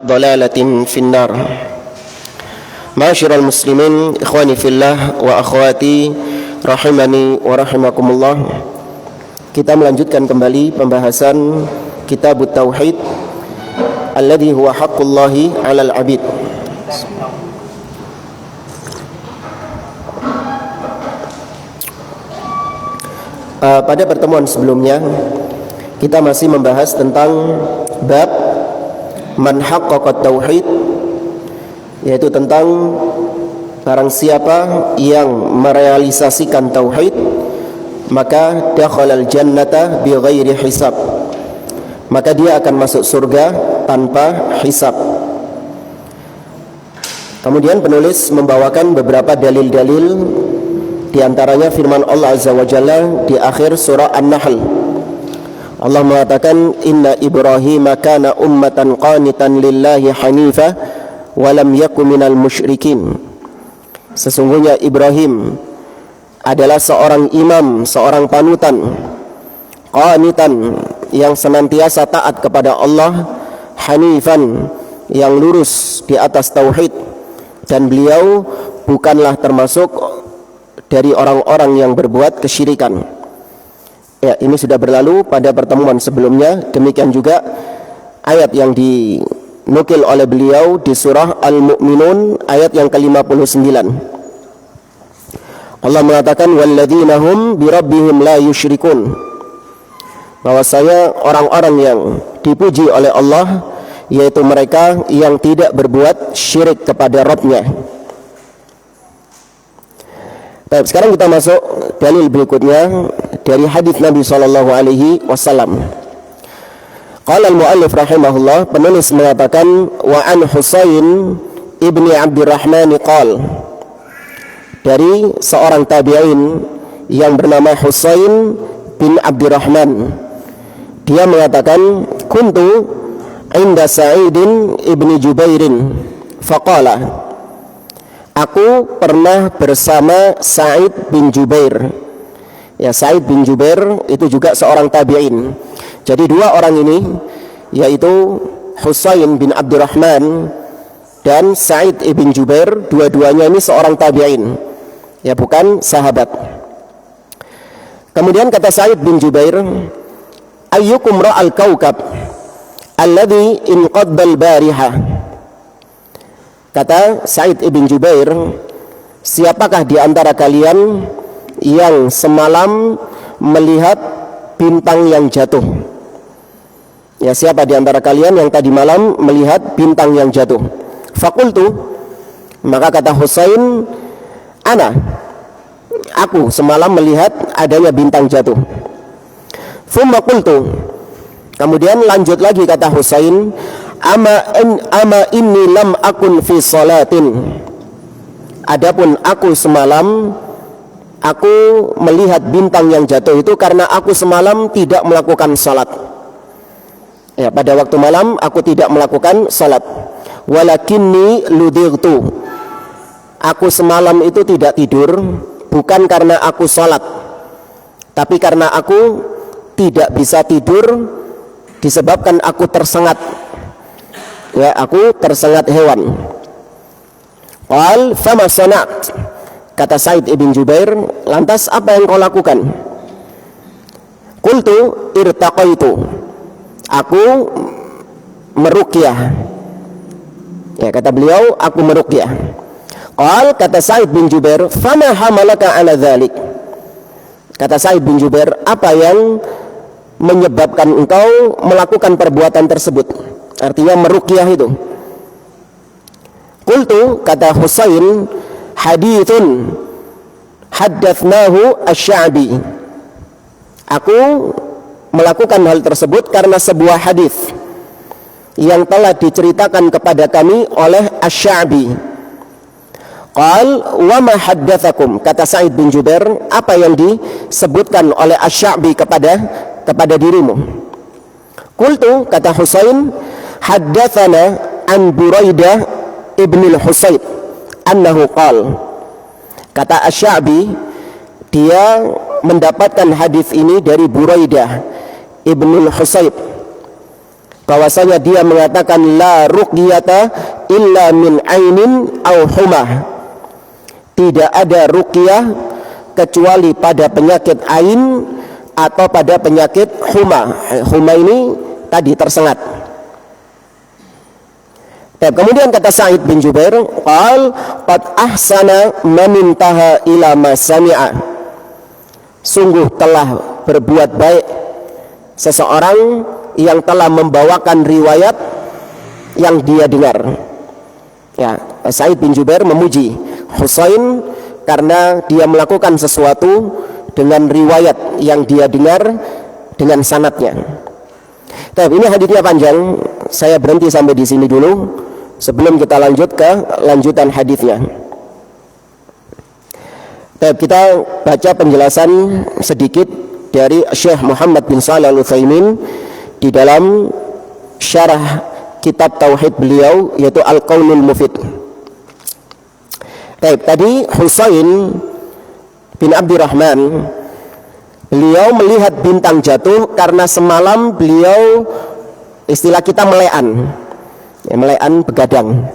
ضلالة في النار. Ma'asyiral muslimin, ikhwani fillah wa akhwati rahimani wa rahimakumullah. Kita melanjutkan kembali pembahasan Kitabut Tauhid alladhi huwa haqqullahi 'alal 'abid. Pada pertemuan sebelumnya kita masih membahas tentang bab man haqqaqat tauhid, yaitu tentang barang siapa yang merealisasikan tauhid maka dakhalal jannata bighairi hisab, maka dia akan masuk surga tanpa hisab. Kemudian penulis membawakan beberapa dalil-dalil, di antaranya firman Allah Azza wa Jalla di akhir surah An-Nahl. Allah mengatakan, Inna Ibrahim kana ummatan qanitan lillahi hanifa wa lam yaku minal musyrikin. Sesungguhnya Ibrahim adalah seorang imam, seorang panutan, qanitan, yang senantiasa taat kepada Allah, hanifan, yang lurus di atas tauhid, dan beliau bukanlah termasuk dari orang-orang yang berbuat kesyirikan. Ya, ini sudah berlalu pada pertemuan sebelumnya. Demikian juga ayat yang dinukil oleh beliau di surah Al-Mu'minun ayat yang ke-59. Allah mengatakan walladzina hum birabbihim la yusyrikun, bahwasanya orang-orang yang dipuji oleh Allah yaitu mereka yang tidak berbuat syirik kepada Rabb-nya. Baik, sekarang kita masuk dalil berikutnya dari hadis Nabi sallallahu alaihi wasallam. Qala al-muallif rahimahullah, penulis mengatakan wa an Husain ibni Abdurrahman qala, dari seorang tabi'in yang bernama Husain bin Abdurrahman, dia mengatakan kuntu inda Sa'idin ibni Jubairin faqala, aku pernah bersama Sa'id bin Jubair. Ya, Sa'id bin Jubair itu juga seorang tabi'in. Jadi dua orang ini, yaitu Husain bin Abdurrahman dan Sa'id bin Jubair, dua-duanya ini seorang tabi'in, ya, bukan sahabat. Kemudian kata Sa'id bin Jubair, ayyukum ra'al kaukab alladhi inqaddal bariha. Kata Sa'id bin Jubair, siapakah di antara kalian yang semalam melihat bintang yang jatuh? Ya, siapa di antara kalian yang tadi malam melihat bintang yang jatuh? Fakultu, maka kata Husain, ana, aku semalam melihat adanya bintang jatuh. Thumma qultu, kemudian lanjut lagi kata Husain, ama inni lam akun fi salatin, adapun aku semalam aku melihat bintang yang jatuh itu karena aku semalam tidak melakukan salat. Ya, pada waktu malam aku tidak melakukan salat. Walakinni ludirtu, aku semalam itu tidak tidur bukan karena aku salat, tapi karena aku tidak bisa tidur disebabkan aku tersengat. Ya, aku tersengat hewan. Qal fama sana'at, kata Sa'id ibn Jubair, lantas apa yang kau lakukan? Qultu irtaqaitu, aku meruqyah. Ya, kata beliau, aku meruqyah. Qal, kata Sa'id bin Jubair, fama hamalaka ala dhalik, kata Sa'id bin Jubair, apa yang menyebabkan engkau melakukan perbuatan tersebut, artinya meruqyah itu? Qultu, kata Husain, hadithun haddatsnahu asy-Sya'bi, aku melakukan hal tersebut karena sebuah hadis yang telah diceritakan kepada kami oleh asy-Sya'bi. Qal wa ma haddatsakum, kata Sa'id bin Jubair, apa yang disebutkan oleh asy-Sya'bi kepada dirimu? Qultu, kata Husain, haddatsana an Buraidah ibn al-Husayb annahu qal, kata asy-Sya'bi, dia mendapatkan hadis ini dari Buraidah ibn al-Husayb bahwasanya dia mengatakan la ruqyata illa min ainin au humah, tidak ada ruqyah kecuali pada penyakit ain atau pada penyakit huma. Huma ini tadi tersengat. Kemudian kata Sa'id bin Jubair, qal qad ahsana man intaha ila ma sami'a, sungguh telah berbuat baik seseorang yang telah membawakan riwayat yang dia dengar. Ya, Sa'id bin Jubair memuji Husain karena dia melakukan sesuatu dengan riwayat yang dia dengar dengan sanadnya. Tapi ini hadisnya panjang, saya berhenti sampai di sini dulu sebelum kita lanjut ke lanjutan hadisnya. Kita baca penjelasan sedikit dari Syekh Muhammad bin Shalih Al-Utsaimin di dalam syarah kitab tauhid beliau, yaitu Al-Qaulul Mufid. Tadi Husain bin Abdurrahman, beliau melihat bintang jatuh karena semalam beliau, istilah kita melean, ya, melean begadang.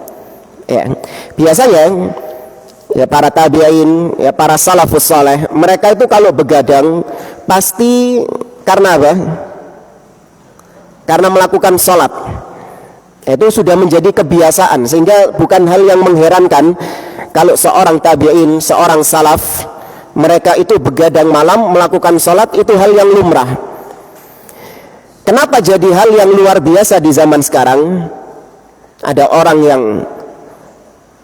Ya, biasanya ya para tabi'in, ya para salafus saleh, mereka itu kalau begadang pasti karena apa? Karena melakukan sholat. Itu sudah menjadi kebiasaan, sehingga bukan hal yang mengherankan kalau seorang tabi'in, seorang salaf, mereka itu begadang malam melakukan sholat, itu hal yang lumrah. Kenapa jadi hal yang luar biasa di zaman sekarang? Ada orang yang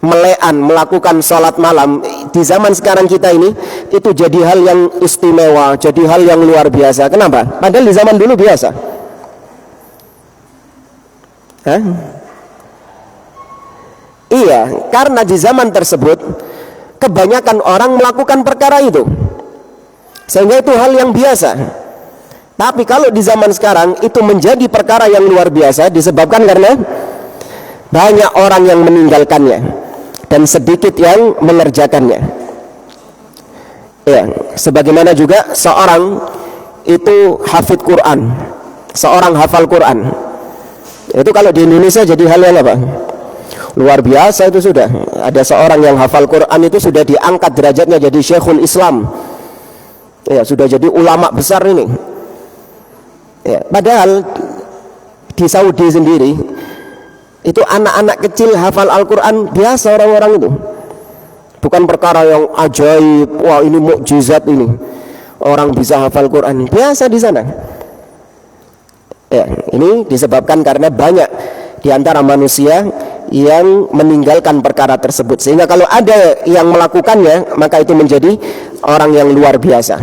melean melakukan sholat malam di zaman sekarang kita ini, itu jadi hal yang istimewa, jadi hal yang luar biasa. Kenapa? Padahal di zaman dulu biasa. Hah? Iya, karena di zaman tersebut kebanyakan orang melakukan perkara itu, sehingga itu hal yang biasa. Tapi kalau di zaman sekarang itu menjadi perkara yang luar biasa disebabkan karena banyak orang yang meninggalkannya dan sedikit yang mengerjakannya. Ya, sebagaimana juga seorang itu hafid Quran, seorang hafal Quran, itu kalau di Indonesia jadi hal yang apa? Luar biasa itu sudah. Ada seorang yang hafal Quran itu sudah diangkat derajatnya jadi Syekhul Islam. Ya, sudah jadi ulama besar ini. Ya, padahal di Saudi sendiri itu anak-anak kecil hafal Al-Quran biasa orang-orang itu. Bukan perkara yang ajaib, wah ini mukjizat ini. Orang bisa hafal Quran biasa di sana. Ya, ini disebabkan karena banyak di antara manusia yang meninggalkan perkara tersebut, sehingga kalau ada yang melakukannya maka itu menjadi orang yang luar biasa.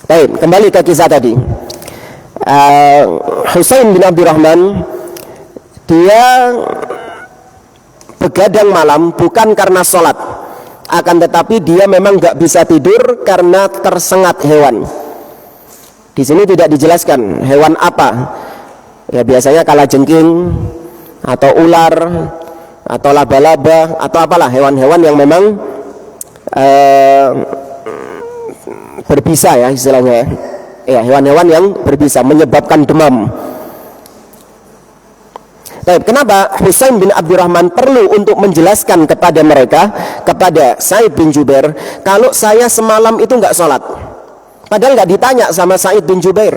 Baik, kembali ke kisah tadi. Husain bin Abdurrahman, dia begadang malam bukan karena sholat, akan tetapi dia memang gak bisa tidur karena tersengat hewan. Di sini tidak dijelaskan hewan apa. Ya, biasanya kalajengking atau ular atau laba-laba atau apalah, hewan-hewan yang memang berbisa ya istilahnya. Ya, hewan-hewan yang berbisa menyebabkan demam. Kenapa Husain bin Abdurrahman perlu untuk menjelaskan kepada mereka, kepada Sa'id bin Jubair, kalau saya semalam itu nggak sholat? Padahal nggak ditanya sama Sa'id bin Jubair.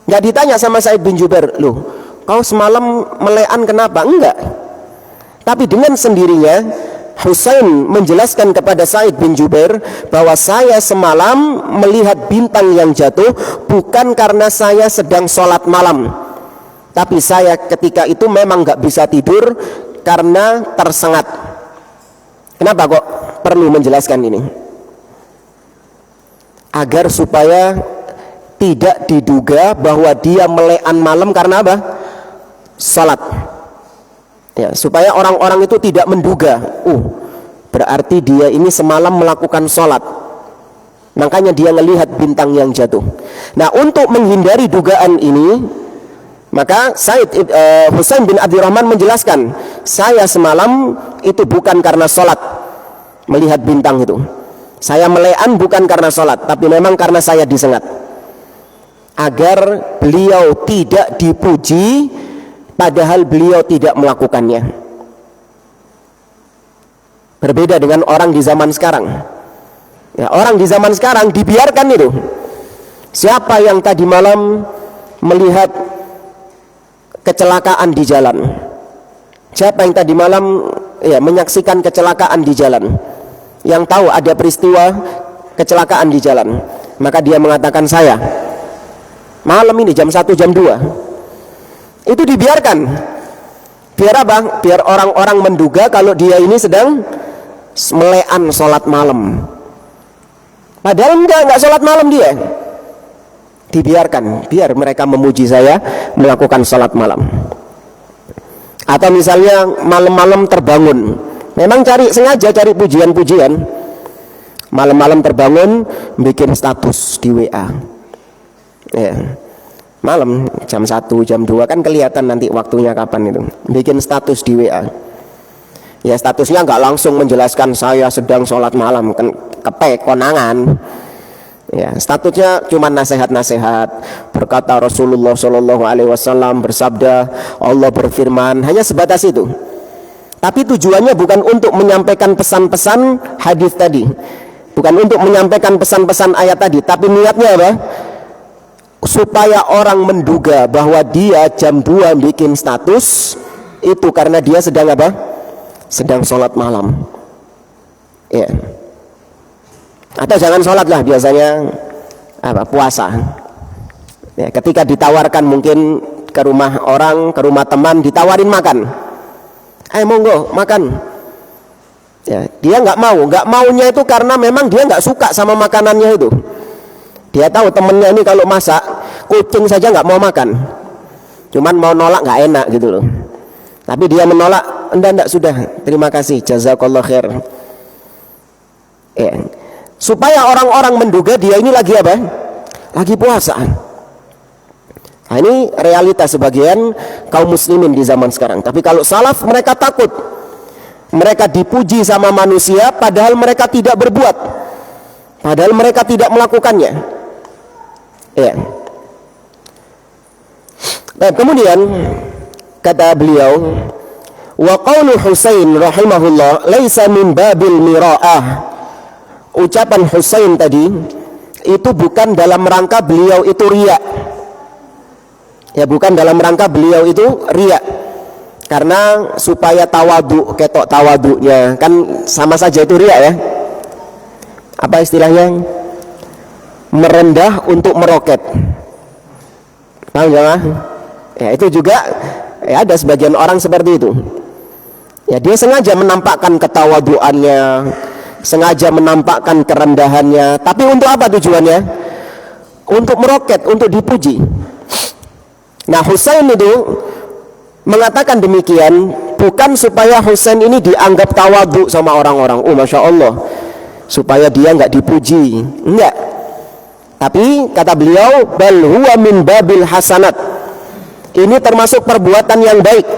Nggak ditanya sama Sa'id bin Jubair, loh, kau semalam melean kenapa? Enggak. Tapi dengan sendirinya Husain menjelaskan kepada Sa'id bin Jubair bahwa saya semalam melihat bintang yang jatuh bukan karena saya sedang sholat malam, tapi saya ketika itu memang nggak bisa tidur karena tersengat. Kenapa kok perlu menjelaskan ini? Agar supaya tidak diduga bahwa dia melean malam karena apa? Salat. Ya, supaya orang-orang itu tidak menduga, berarti dia ini semalam melakukan salat, makanya dia melihat bintang yang jatuh. Nah, untuk menghindari dugaan ini, maka Husain bin Abdurrahman menjelaskan, saya semalam itu bukan karena salat melihat bintang itu. Saya melean bukan karena sholat, tapi memang karena saya disengat. agar beliau tidak dipuji padahal beliau tidak melakukannya. Berbeda dengan orang di zaman sekarang. Ya, orang di zaman sekarang dibiarkan itu. Siapa yang tadi malam melihat kecelakaan di jalan? Siapa yang tadi malam menyaksikan kecelakaan di jalan? Yang tahu ada peristiwa kecelakaan di jalan, maka dia mengatakan saya malam ini jam 1 jam 2. Itu dibiarkan. Biar apa? Biar orang-orang menduga kalau dia ini sedang melean sholat malam. Padahal enggak sholat malam dia. Dibiarkan, biar mereka memuji saya melakukan sholat malam. Atau misalnya malam-malam terbangun, memang sengaja cari pujian-pujian. Malam-malam terbangun, bikin status di WA. Ya. Malam jam 1 jam 2 kan kelihatan nanti waktunya kapan itu. Bikin status di WA. Ya, statusnya nggak langsung menjelaskan saya sedang sholat malam, kan kepek konangan. Ya, statusnya cuma nasihat-nasihat. Berkata Rasulullah Shallallahu Alaihi Wasallam bersabda, Allah berfirman, hanya sebatas itu. Tapi tujuannya bukan untuk menyampaikan pesan-pesan hadis tadi, bukan untuk menyampaikan pesan-pesan ayat tadi, tapi niatnya apa? Supaya orang menduga bahwa dia jam 2 bikin status itu karena dia sedang apa? Sedang sholat malam. Ya. Atau jangan sholat lah, biasanya puasa. Ya, ketika ditawarkan mungkin ke rumah orang, ke rumah teman, ditawarin makan, monggo makan. Ya, dia nggak maunya itu karena memang dia nggak suka sama makanannya itu. Dia tahu temennya ini kalau masak kucing saja nggak mau makan, cuman mau nolak nggak enak gitu loh. Tapi dia menolak, enggak sudah, terima kasih, jazakallah khair. Ya. Supaya orang-orang menduga dia ini lagi apa? Lagi puasa. Nah, ini realitas sebagian kaum muslimin di zaman sekarang. Tapi kalau salaf, mereka takut mereka dipuji sama manusia padahal mereka tidak berbuat, padahal mereka tidak melakukannya. Ya. Dan kemudian kata beliau, wa qaulu Husain rahimahullah laisa min babil mira'ah. Ucapan Husain tadi itu bukan dalam rangka beliau itu riya. Ya, bukan dalam rangka beliau itu riya. Karena supaya tawadu, ketok tawadunya kan sama saja itu riya ya. Apa istilahnya? Merendah untuk meroket. Paham ya? Ya, itu juga ya, ada sebagian orang seperti itu. Ya, dia sengaja menampakkan ketawaduannya, sengaja menampakkan kerendahannya, tapi untuk apa tujuannya? Untuk meroket, untuk dipuji. Nah, Husain itu mengatakan demikian bukan supaya Husain ini dianggap tawadu sama orang-orang, masya Allah, supaya dia nggak dipuji, enggak. Tapi kata beliau, bal huwa min babil hasanat. Ini termasuk perbuatan yang baik.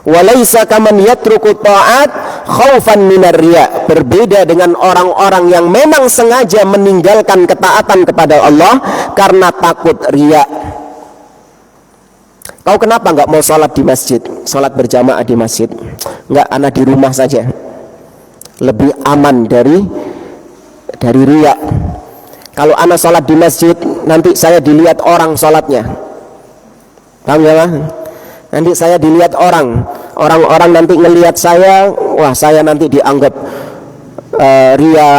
Walaisa kaman yatruku ta'at khaufan minar riya. Berbeda dengan orang-orang yang memang sengaja meninggalkan ketaatan kepada Allah karena takut riya. Kau kenapa enggak mau sholat di masjid, sholat berjamaah di masjid? Enggak, anak di rumah saja, lebih aman dari riya. Kalau anak sholat di masjid, nanti saya dilihat orang sholatnya. Paham ya? Nanti saya dilihat orang-orang nanti ngelihat saya, wah saya nanti dianggap riya,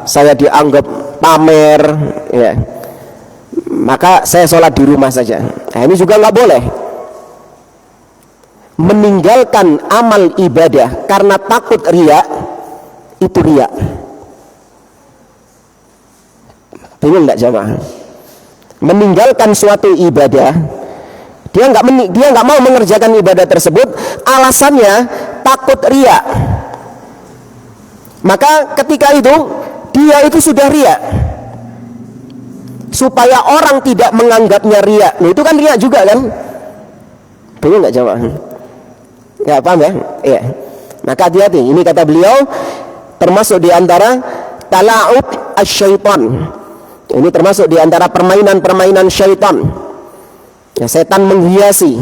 saya dianggap pamer, ya. Maka saya sholat di rumah saja. Nah, ini juga nggak boleh. Meninggalkan amal ibadah karena takut riya, itu riya. Bingung nggak jamaah? Meninggalkan suatu ibadah, dia nggak mau mengerjakan ibadah tersebut, alasannya takut riya. Maka ketika itu dia itu sudah riya, supaya orang tidak menganggapnya riya. Nah, itu kan riya juga kan? Bingung nggak jamaah? Nggak paham ya? Iya. Maka hati-hati. Ini kata beliau termasuk diantara tala'ub asyaitan, Ini termasuk di antara permainan-permainan syaitan. Ya, setan menghiasi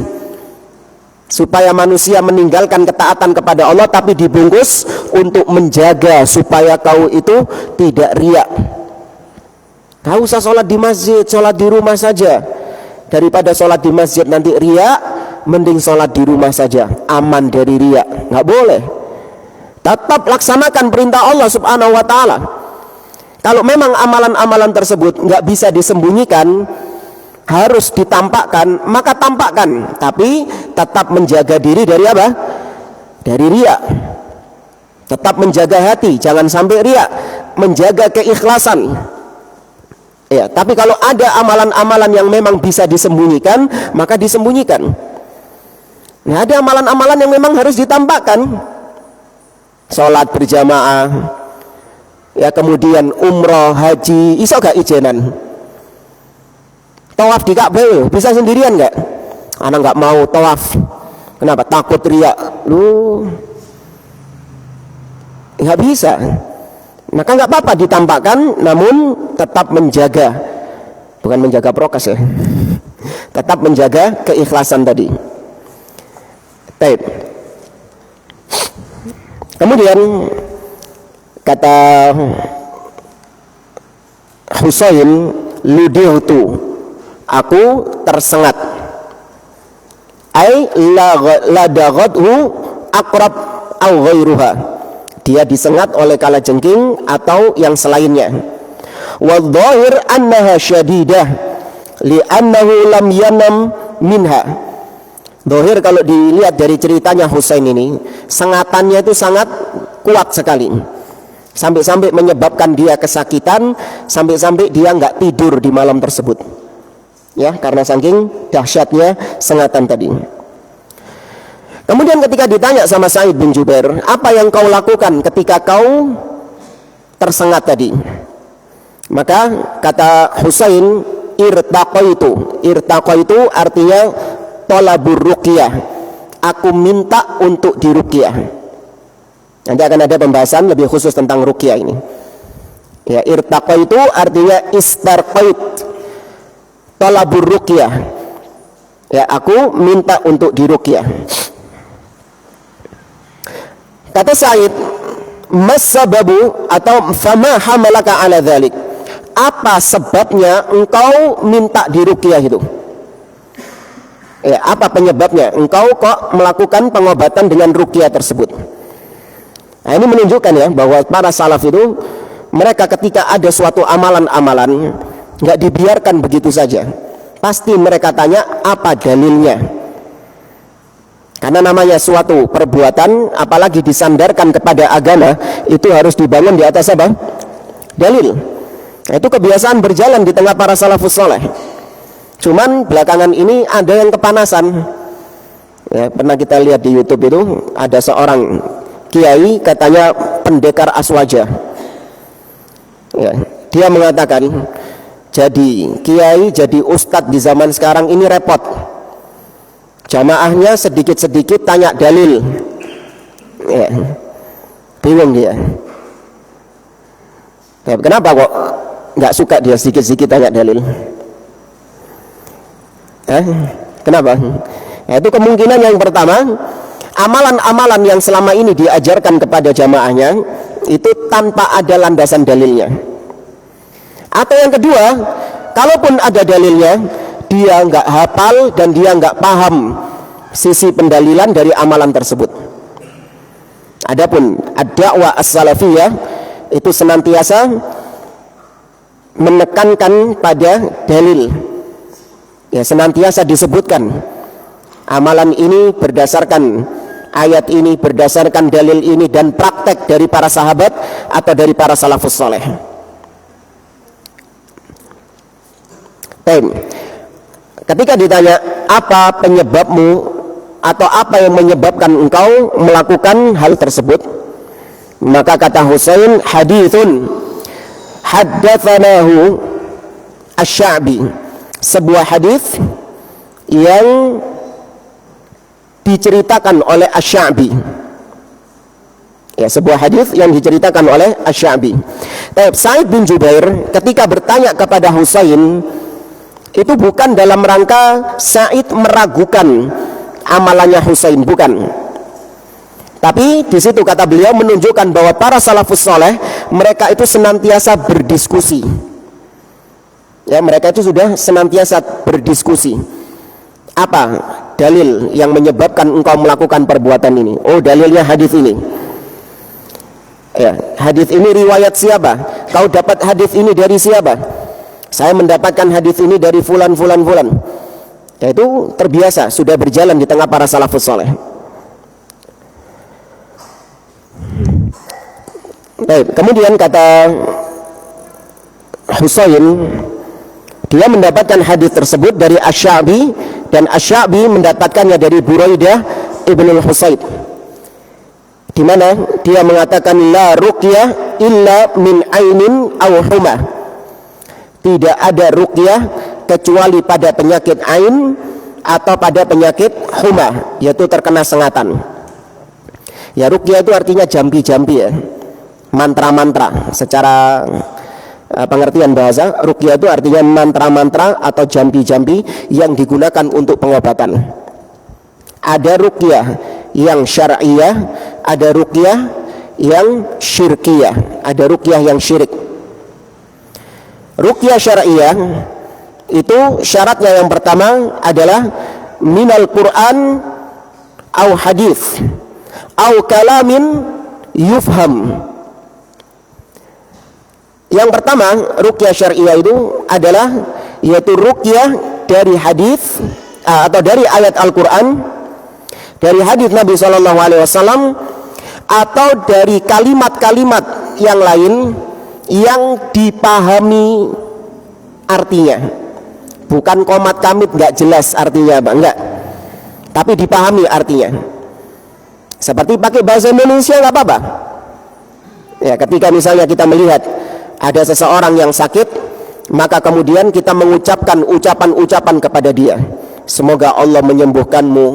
supaya manusia meninggalkan ketaatan kepada Allah, tapi dibungkus untuk menjaga supaya kau itu tidak riak. Kau usah sholat di masjid, sholat di rumah saja. Daripada sholat di masjid nanti riak, mending sholat di rumah saja, aman dari riak. Nggak boleh. Tetap laksanakan perintah Allah subhanahu wa ta'ala. Kalau memang amalan-amalan tersebut nggak bisa disembunyikan, harus ditampakkan, maka tampakkan, tapi tetap menjaga diri dari apa? Dari riak. Tetap menjaga hati, jangan sampai riak, menjaga keikhlasan. Ya, tapi kalau ada amalan-amalan yang memang bisa disembunyikan, maka disembunyikan. Nah, ada amalan-amalan yang memang harus ditampakkan. Sholat berjamaah, ya, kemudian umroh, haji, iso gak ijenan? Tawaf di Ka'bah bisa sendirian nggak? Anak nggak mau tawaf. Kenapa? Takut riak. Lu nggak bisa. Maka nggak apa-apa ditampakkan, namun tetap menjaga, bukan menjaga prokes ya, tetap menjaga keikhlasan tadi. Baik. Kemudian kata Husain, ludihtu, aku tersengat. Ai la daghathu aqrab au ghairuha. Dia disengat oleh kalajengking atau yang selainnya. Wa dhahir annaha syadidah li'annahu lam yanam minha. Dhahir kalau dilihat dari ceritanya Husain ini, sengatannya itu sangat kuat sekali. Sampai-sampai menyebabkan dia kesakitan, sampai-sampai dia nggak tidur di malam tersebut. Ya, karena saking dahsyatnya sengatan tadi. Kemudian ketika ditanya sama Sa'id bin Jubair, apa yang kau lakukan ketika kau tersengat tadi? Maka kata Husain, irtaqaitu. Irtaqaitu artinya thalabur ruqyah. Aku minta untuk diruqyah. Nanti akan ada pembahasan lebih khusus tentang ruqyah ini. Ya, irtaqaitu artinya istarqait. Thalabur ruqyah. Ya, aku minta untuk diruqyah. Kata Sa'id, mas-sababu atau fama hamalaka ala dzalik? Apa sebabnya engkau minta diruqyah itu? Ya, apa penyebabnya engkau kok melakukan pengobatan dengan ruqyah tersebut? Nah, ini menunjukkan ya bahwa para salaf itu, mereka ketika ada suatu amalan-amalan nggak dibiarkan begitu saja. Pasti mereka tanya apa dalilnya. Karena namanya suatu perbuatan, apalagi disandarkan kepada agama, itu harus dibangun di atas apa? Dalil. Nah, itu kebiasaan berjalan di tengah para salafus saleh. Cuman belakangan ini ada yang kepanasan. Ya, pernah kita lihat di YouTube itu ada seorang kiai, katanya pendekar aswaja. Ya, dia mengatakan, jadi kiai, jadi ustadz di zaman sekarang ini repot. Jamaahnya sedikit-sedikit tanya dalil. Ya, bingung dia. Ya, kenapa kok nggak suka dia sedikit-sedikit tanya dalil? Kenapa? Ya, itu kemungkinan yang pertama, amalan-amalan yang selama ini diajarkan kepada jamaahnya itu tanpa ada landasan dalilnya. Atau yang kedua, kalaupun ada dalilnya, dia nggak hafal dan dia nggak paham sisi pendalilan dari amalan tersebut. Adapun ad-da'wah as-salafiyah itu senantiasa menekankan pada dalil. Ya, senantiasa disebutkan amalan ini berdasarkan ayat ini, berdasarkan dalil ini, dan praktek dari para sahabat atau dari para salafus saleh. Ketika ditanya apa penyebabmu atau apa yang menyebabkan engkau melakukan hal tersebut, maka kata Husain, hadithun haddatsanahu asy-Sya'bi, sebuah hadis yang diceritakan oleh asy-Sya'bi. Ya, sebuah hadis yang diceritakan oleh asy-Sya'bi. Sa'id bin Jubair ketika bertanya kepada Husain itu bukan dalam rangka Sa'id meragukan amalannya Husain, bukan. Tapi di situ kata beliau menunjukkan bahwa para salafus soleh mereka itu senantiasa berdiskusi. Ya, mereka itu sudah senantiasa berdiskusi. Apa dalil yang menyebabkan engkau melakukan perbuatan ini? Oh, dalilnya hadis ini. Ya, hadis ini riwayat siapa? Kau dapat hadis ini dari siapa? Saya mendapatkan hadis ini dari fulan. Ya, itu terbiasa, sudah berjalan di tengah para salafus soleh. Baik, kemudian kata Husain, dia mendapatkan hadis tersebut dari Asy-Sya'bi, dan Asy-Sya'bi mendapatkannya dari Buraidah ibn al-Husayb, di mana dia mengatakan la ruqyah illa min ainin aw humah. Tidak ada ruqyah kecuali pada penyakit ain atau pada penyakit humah, yaitu terkena sengatan. Ya, ruqyah itu artinya jampi-jampi ya, mantra-mantra. Secara pengertian bahasa, ruqyah itu artinya mantra-mantra atau jampi-jampi yang digunakan untuk pengobatan. Ada ruqyah yang syar'iyah, ada ruqyah yang syirkiyah, ada ruqyah yang syirik. Ruqyah syar'iyah itu syaratnya yang pertama adalah minal Quran au hadis au kalamin yufham. Yang pertama, ruqyah syar'iyah itu adalah yaitu ruqyah dari hadis atau dari ayat Al-Qur'an, dari hadis Nabi SAW, atau dari kalimat-kalimat yang lain yang dipahami artinya. Bukan komat kamit nggak jelas artinya, enggak. Tapi dipahami artinya. Seperti pakai bahasa Indonesia nggak apa-apa. Ya, ketika misalnya kita melihat ada seseorang yang sakit, maka kemudian kita mengucapkan ucapan-ucapan kepada dia. Semoga Allah menyembuhkanmu,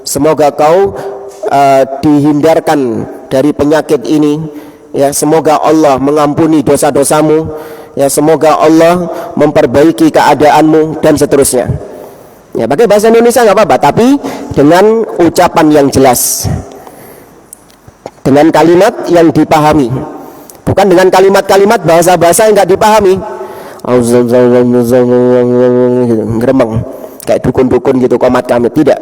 semoga kau dihindarkan dari penyakit ini, ya, semoga Allah mengampuni dosa-dosamu, ya, semoga Allah memperbaiki keadaanmu, dan seterusnya. Ya, pakai bahasa Indonesia nggak apa-apa, tapi dengan ucapan yang jelas, dengan kalimat yang dipahami, bukan dengan kalimat-kalimat bahasa-bahasa yang nggak dipahami, geremeng kayak dukun-dukun gitu, komat kamit, tidak.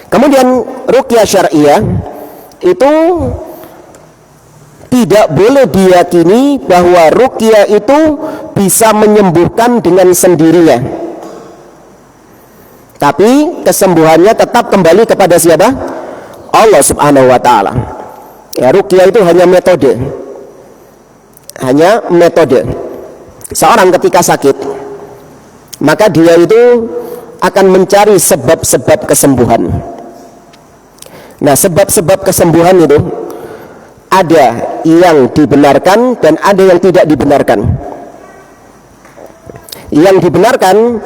Kemudian ruqyah syar'iyah itu tidak boleh diyakini bahwa ruqyah itu bisa menyembuhkan dengan sendirinya, tapi kesembuhannya tetap kembali kepada siapa? Allah Subhanahu wa ta'ala. Ya, ruqyah itu hanya metode. Seorang ketika sakit, maka dia itu akan mencari sebab-sebab kesembuhan. Nah, sebab-sebab kesembuhan itu ada yang dibenarkan dan ada yang tidak dibenarkan. Yang dibenarkan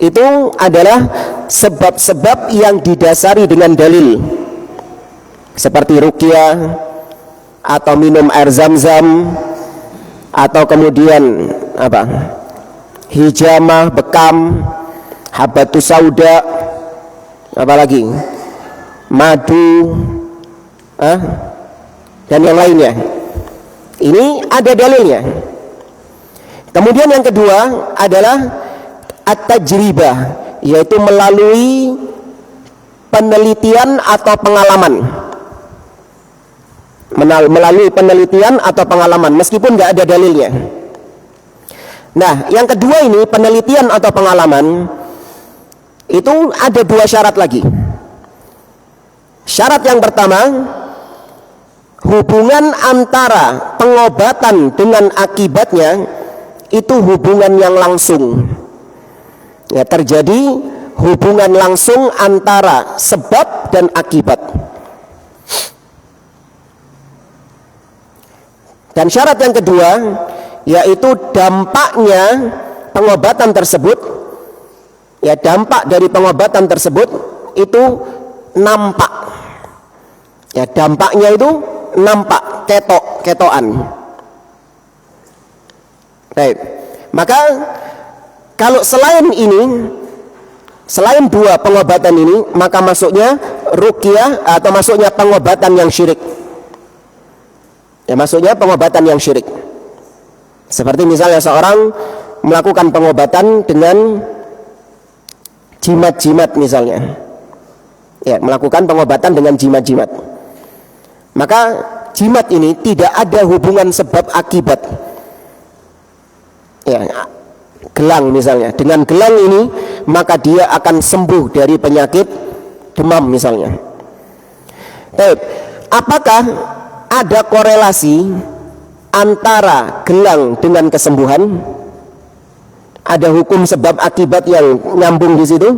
itu adalah sebab-sebab yang didasari dengan dalil, seperti ruqyah atau minum air zam-zam, atau kemudian hijamah, bekam, habatus sauda, apalagi madu, dan yang lainnya. Ini ada dalilnya. Kemudian yang kedua adalah at-tajribah, yaitu melalui penelitian atau pengalaman. Melalui penelitian atau pengalaman, meskipun nggak ada dalilnya. Nah, yang kedua ini, penelitian atau pengalaman, itu ada dua syarat lagi. Syarat yang pertama, hubungan antara pengobatan dengan akibatnya itu hubungan yang langsung. Ya, terjadi hubungan langsung antara sebab dan akibat. Dan syarat yang kedua, yaitu dampaknya pengobatan tersebut, ya, dampak dari pengobatan tersebut itu nampak. Ya, dampaknya itu nampak, ketokan. Baik. Maka kalau selain ini, selain dua pengobatan ini, maka masuknya ruqyah atau masuknya pengobatan yang syirik. Ya, masuknya pengobatan yang syirik. Seperti misalnya seorang melakukan pengobatan dengan jimat-jimat misalnya. Ya, melakukan pengobatan dengan jimat-jimat. Maka jimat ini tidak ada hubungan sebab akibat. Ya, gelang misalnya, dengan gelang ini maka dia akan sembuh dari penyakit demam misalnya. Baik, apakah ada korelasi antara gelang dengan kesembuhan? Ada hukum sebab akibat yang nyambung di situ?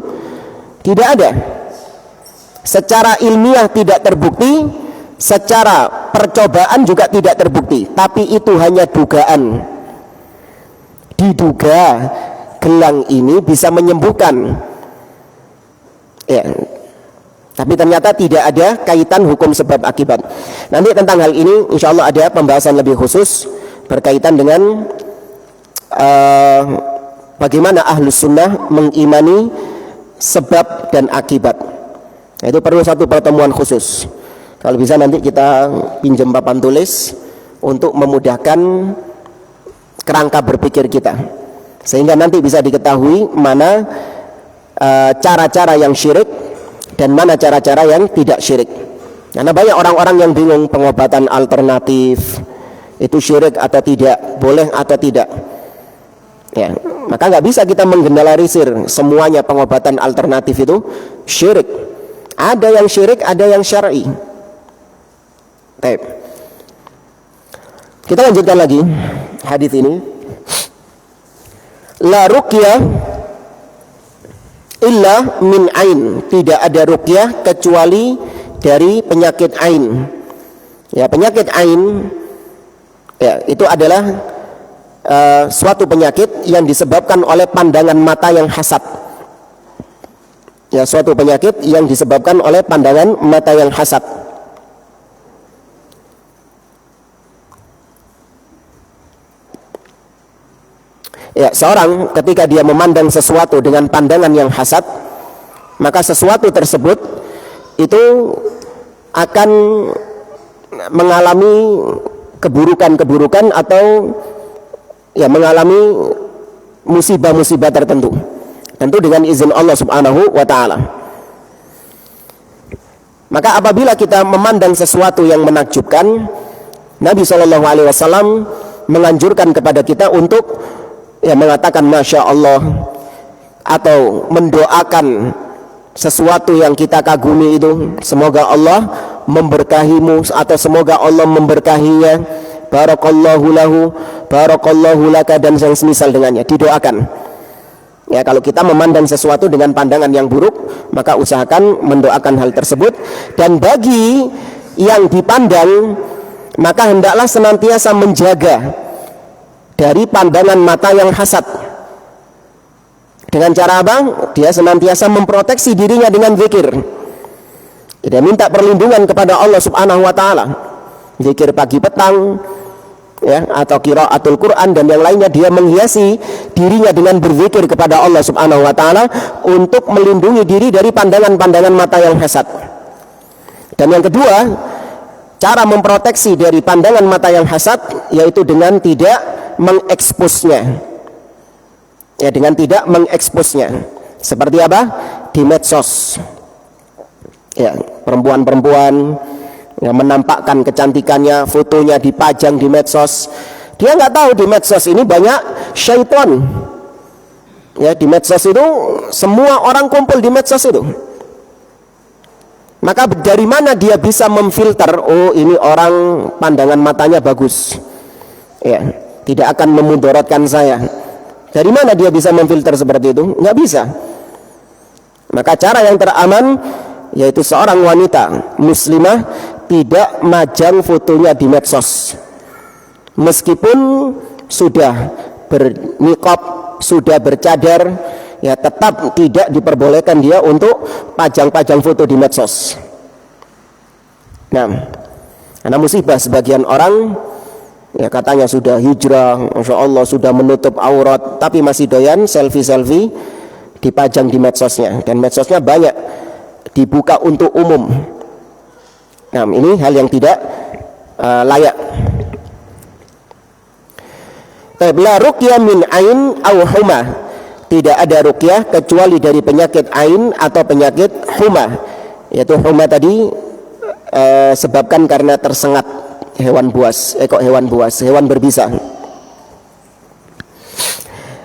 Tidak ada. Secara ilmiah tidak terbukti, secara percobaan juga tidak terbukti, tapi itu hanya dugaan. Diduga gelang ini bisa menyembuhkan, ya, tapi ternyata tidak ada kaitan hukum sebab akibat. Nanti tentang hal ini insya Allah ada pembahasan lebih khusus berkaitan dengan bagaimana ahlus sunnah mengimani sebab dan akibat. Itu perlu satu pertemuan khusus. Kalau bisa nanti kita pinjam papan tulis untuk memudahkan kerangka berpikir kita, sehingga nanti bisa diketahui mana cara-cara yang syirik dan mana cara-cara yang tidak syirik. Karena banyak orang-orang yang bingung pengobatan alternatif itu syirik atau tidak, boleh atau tidak. Ya, maka nggak bisa kita menggeneralisir semuanya pengobatan alternatif itu syirik. Ada yang syirik, ada yang syar'i. Baik. Kita lanjutkan lagi hadis ini. La ruqyah illa min ain. Tidak ada ruqyah kecuali dari penyakit ain. Ya, penyakit ain ya, itu adalah suatu penyakit yang disebabkan oleh pandangan mata yang hasad. Ya, suatu penyakit yang disebabkan oleh pandangan mata yang hasad. Ya, seorang ketika dia memandang sesuatu dengan pandangan yang hasad, maka sesuatu tersebut itu akan mengalami keburukan-keburukan atau ya mengalami musibah-musibah tertentu. Tentu dengan izin Allah Subhanahu wa taala. Maka apabila kita memandang sesuatu yang menakjubkan, Nabi SAW menganjurkan kepada kita untuk ya mengatakan Masya Allah, atau mendoakan sesuatu yang kita kagumi itu, semoga Allah memberkahimu atau semoga Allah memberkahinya, barakallahu lahu, barakallahu laka, dan yang semisal dengannya, didoakan. Ya, kalau kita memandang sesuatu dengan pandangan yang buruk, maka usahakan mendoakan hal tersebut. Dan bagi yang dipandang, maka hendaklah senantiasa menjaga dari pandangan mata yang hasad. Dengan cara apa? Dia senantiasa memproteksi dirinya dengan zikir. Dia minta perlindungan kepada Allah Subhanahu wa taala. Zikir pagi petang, ya, atau qiraatul Quran dan yang lainnya, dia menghiasi dirinya dengan berzikir kepada Allah Subhanahu wa taala untuk melindungi diri dari pandangan-pandangan mata yang hasad. Dan yang kedua, cara memproteksi dari pandangan mata yang hasad yaitu dengan tidak mengeksposnya. Ya, dengan tidak mengeksposnya. Seperti apa? Di medsos. Ya, perempuan-perempuan yang menampakkan kecantikannya, fotonya dipajang di medsos. Dia nggak tahu di medsos ini banyak syaitan. Ya, di medsos itu semua orang kumpul di medsos itu. Maka dari mana dia bisa memfilter? Oh, ini orang pandangan matanya bagus. Ya, tidak akan memudaratkan saya. Dari mana dia bisa memfilter seperti itu? Nggak bisa. Maka cara yang teraman yaitu seorang wanita muslimah tidak majang fotonya di medsos. Meskipun sudah berniqab, sudah bercadar, ya tetap tidak diperbolehkan dia untuk pajang-pajang foto di medsos. Nah, karena musibah sebagian orang Ya katanya sudah hijrah, Masya Allah sudah menutup aurat, tapi masih doyan selfie-selfie dipajang di medsosnya. Dan medsosnya banyak dibuka untuk umum. Nah ini hal yang tidak layak. La ruqyah min ain au humah. Tidak ada ruqyah kecuali dari penyakit ain atau penyakit humah. Yaitu humah tadi sebabkan karena tersengat hewan buas, hewan berbisa.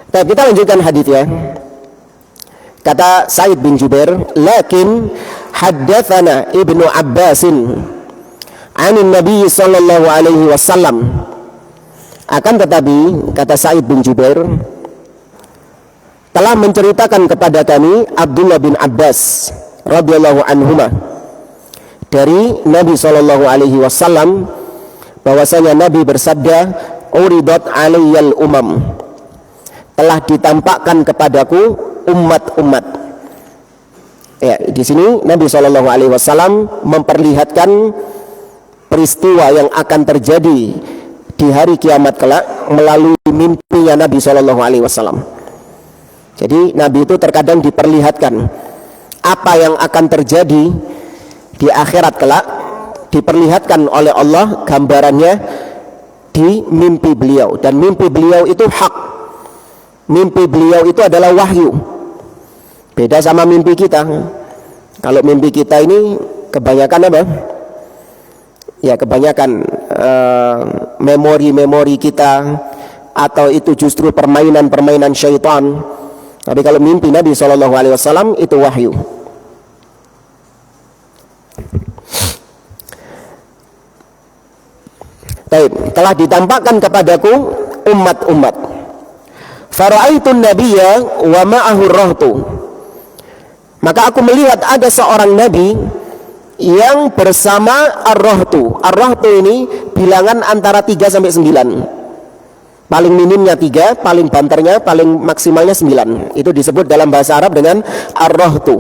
Kita lanjutkan hadis ya. Kata Sa'id bin Jubair, lakin haddatsana Ibnu Abbasin 'anin Nabi sallallahu alaihi wasallam. Akan tetapi kata Sa'id bin Jubair telah menceritakan kepada kami Abdullah bin Abbas radhiyallahu anhuma dari Nabi sallallahu alaihi wasallam bahwasanya Nabi bersabda, uridat alayyal umam, telah ditampakkan kepadaku umat-umat. Ya, di sini Nabi Shallallahu Alaihi Wasallam memperlihatkan peristiwa yang akan terjadi di hari kiamat kelak melalui mimpinya Nabi Shallallahu Alaihi Wasallam. Jadi Nabi itu terkadang diperlihatkan apa yang akan terjadi di akhirat kelak, diperlihatkan oleh Allah gambarannya di mimpi beliau, dan mimpi beliau itu hak. Mimpi beliau itu adalah wahyu. Beda sama mimpi kita. Kalau mimpi kita ini kebanyakan apa? Ya kebanyakan memori-memori kita, atau itu justru permainan-permainan syaitan. Tapi kalau mimpi Nabi SAW itu wahyu. Telah ditampakkan kepadaku umat-umat. Fara'aitun nabiyya wa ma'ahu rahtu. Maka aku melihat ada seorang nabi yang bersama ar-rahtu. Ar-rahtu ini bilangan antara 3 sampai 9. Paling minimnya 3, paling banternya, paling maksimalnya 9. Itu disebut dalam bahasa Arab dengan ar-rahtu.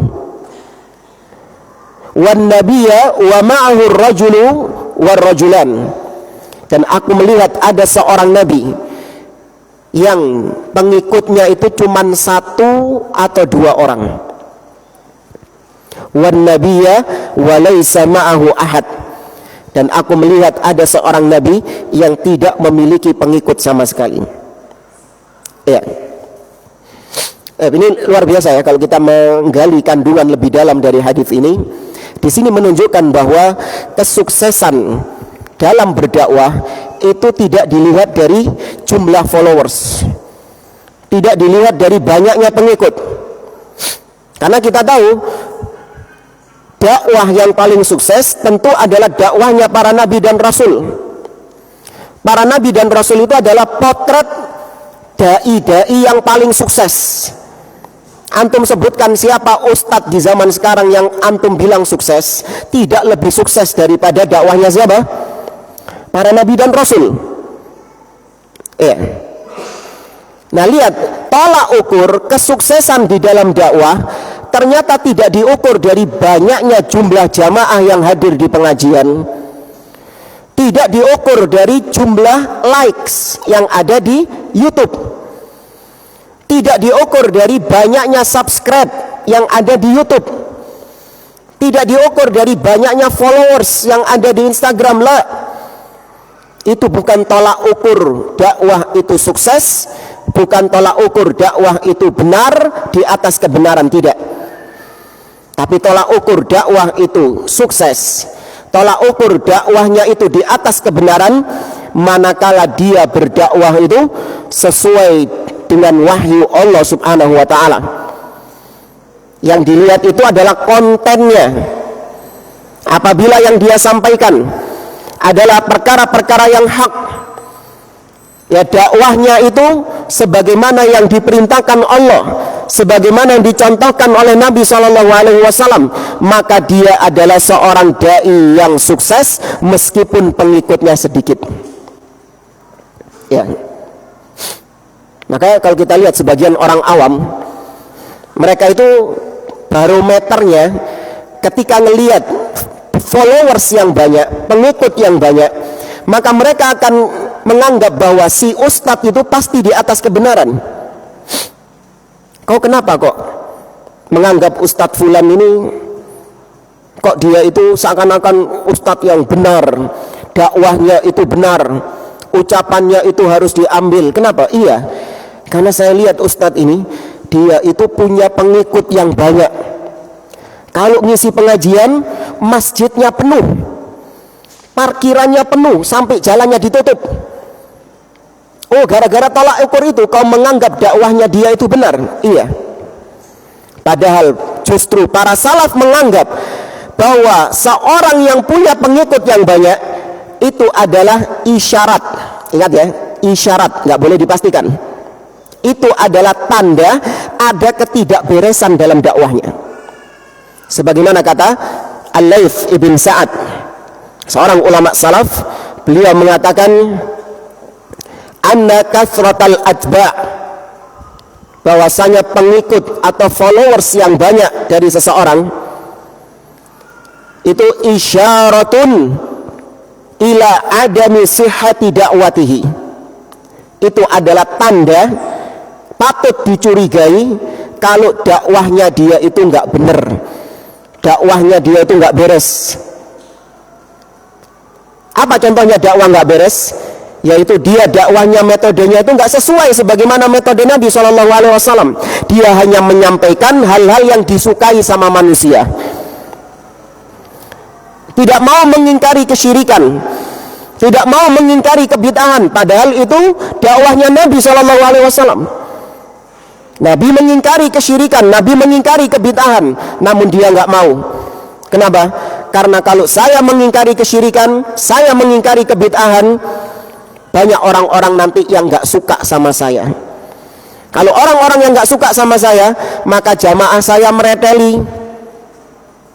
Wan nabiyya wa ma'ahu ar-rajulu war-rajulan. Dan aku melihat ada seorang nabi yang pengikutnya itu cuma 1 atau 2 orang. Wan nabiyya wa laysa ma'ahu ahad. Dan aku melihat ada seorang nabi yang tidak memiliki pengikut sama sekali. Ya. Ini luar biasa ya kalau kita menggali kandungan lebih dalam dari hadis ini. Di sini menunjukkan bahwa kesuksesan dalam berdakwah itu tidak dilihat dari jumlah followers, tidak dilihat dari banyaknya pengikut. Karena kita tahu dakwah yang paling sukses tentu adalah dakwahnya para nabi dan rasul. Para nabi dan rasul itu adalah potret dai-dai yang paling sukses. Antum sebutkan siapa ustadz di zaman sekarang yang antum bilang sukses, tidak lebih sukses daripada dakwahnya siapa? Para nabi dan rasul. Ya. Nah lihat, tolak ukur kesuksesan di dalam dakwah ternyata tidak diukur dari banyaknya jumlah jamaah yang hadir di pengajian, tidak diukur dari jumlah likes yang ada di YouTube, tidak diukur dari banyaknya subscribe yang ada di YouTube, tidak diukur dari banyaknya followers yang ada di Instagram. Lah, itu bukan tolak ukur dakwah itu sukses, bukan tolak ukur dakwah itu benar di atas kebenaran, tidak. Tapi tolak ukur dakwah itu sukses, tolak ukur dakwahnya itu di atas kebenaran manakala dia berdakwah itu sesuai dengan wahyu Allah Subhanahu wa taala. Yang dilihat itu adalah kontennya. Apabila yang dia sampaikan adalah perkara-perkara yang hak, ya dakwahnya itu sebagaimana yang diperintahkan Allah, sebagaimana yang dicontohkan oleh Nabi SAW, maka dia adalah seorang dai yang sukses meskipun pengikutnya sedikit. Ya. Makanya kalau kita lihat sebagian orang awam, mereka itu barometernya ketika ngelihat followers yang banyak, pengikut yang banyak, maka mereka akan menganggap bahwa si ustadz itu pasti di atas kebenaran. Kau kenapa kok menganggap ustadz fulan ini kok dia itu seakan-akan ustadz yang benar, dakwahnya itu benar, ucapannya itu harus diambil. Kenapa? Iya, karena saya lihat ustadz ini dia itu punya pengikut yang banyak. Kalau ngisi pengajian masjidnya penuh, parkirannya penuh sampai jalannya ditutup. Oh, gara-gara tolak ukur itu kau menganggap dakwahnya dia itu benar? Iya. Padahal justru para salaf menganggap bahwa seorang yang punya pengikut yang banyak itu adalah isyarat. Ingat ya, isyarat, nggak boleh dipastikan. Itu adalah tanda ada ketidakberesan dalam dakwahnya. Sebagaimana kata Al-Laits ibn Sa'ad, seorang ulama salaf, beliau mengatakan anna kathratal atba', bahwasanya pengikut atau followers yang banyak dari seseorang itu isyaratun ila adami sihhati da'watihi. Itu adalah tanda patut dicurigai kalau dakwahnya dia itu enggak benar, dakwahnya dia itu enggak beres. Apa contohnya dakwah enggak beres? Yaitu dia dakwahnya, metodenya itu enggak sesuai sebagaimana metode Nabi SAW. Dia hanya menyampaikan hal-hal yang disukai sama manusia, tidak mau mengingkari kesyirikan, tidak mau mengingkari kebid'ahan, padahal itu dakwahnya Nabi SAW. Nabi mengingkari kesyirikan, Nabi mengingkari kebid'ahan, namun dia nggak mau. Kenapa? Karena kalau saya mengingkari kesyirikan, saya mengingkari kebid'ahan, banyak orang-orang nanti yang nggak suka sama saya. Kalau orang-orang yang nggak suka sama saya, maka jamaah saya mereteli.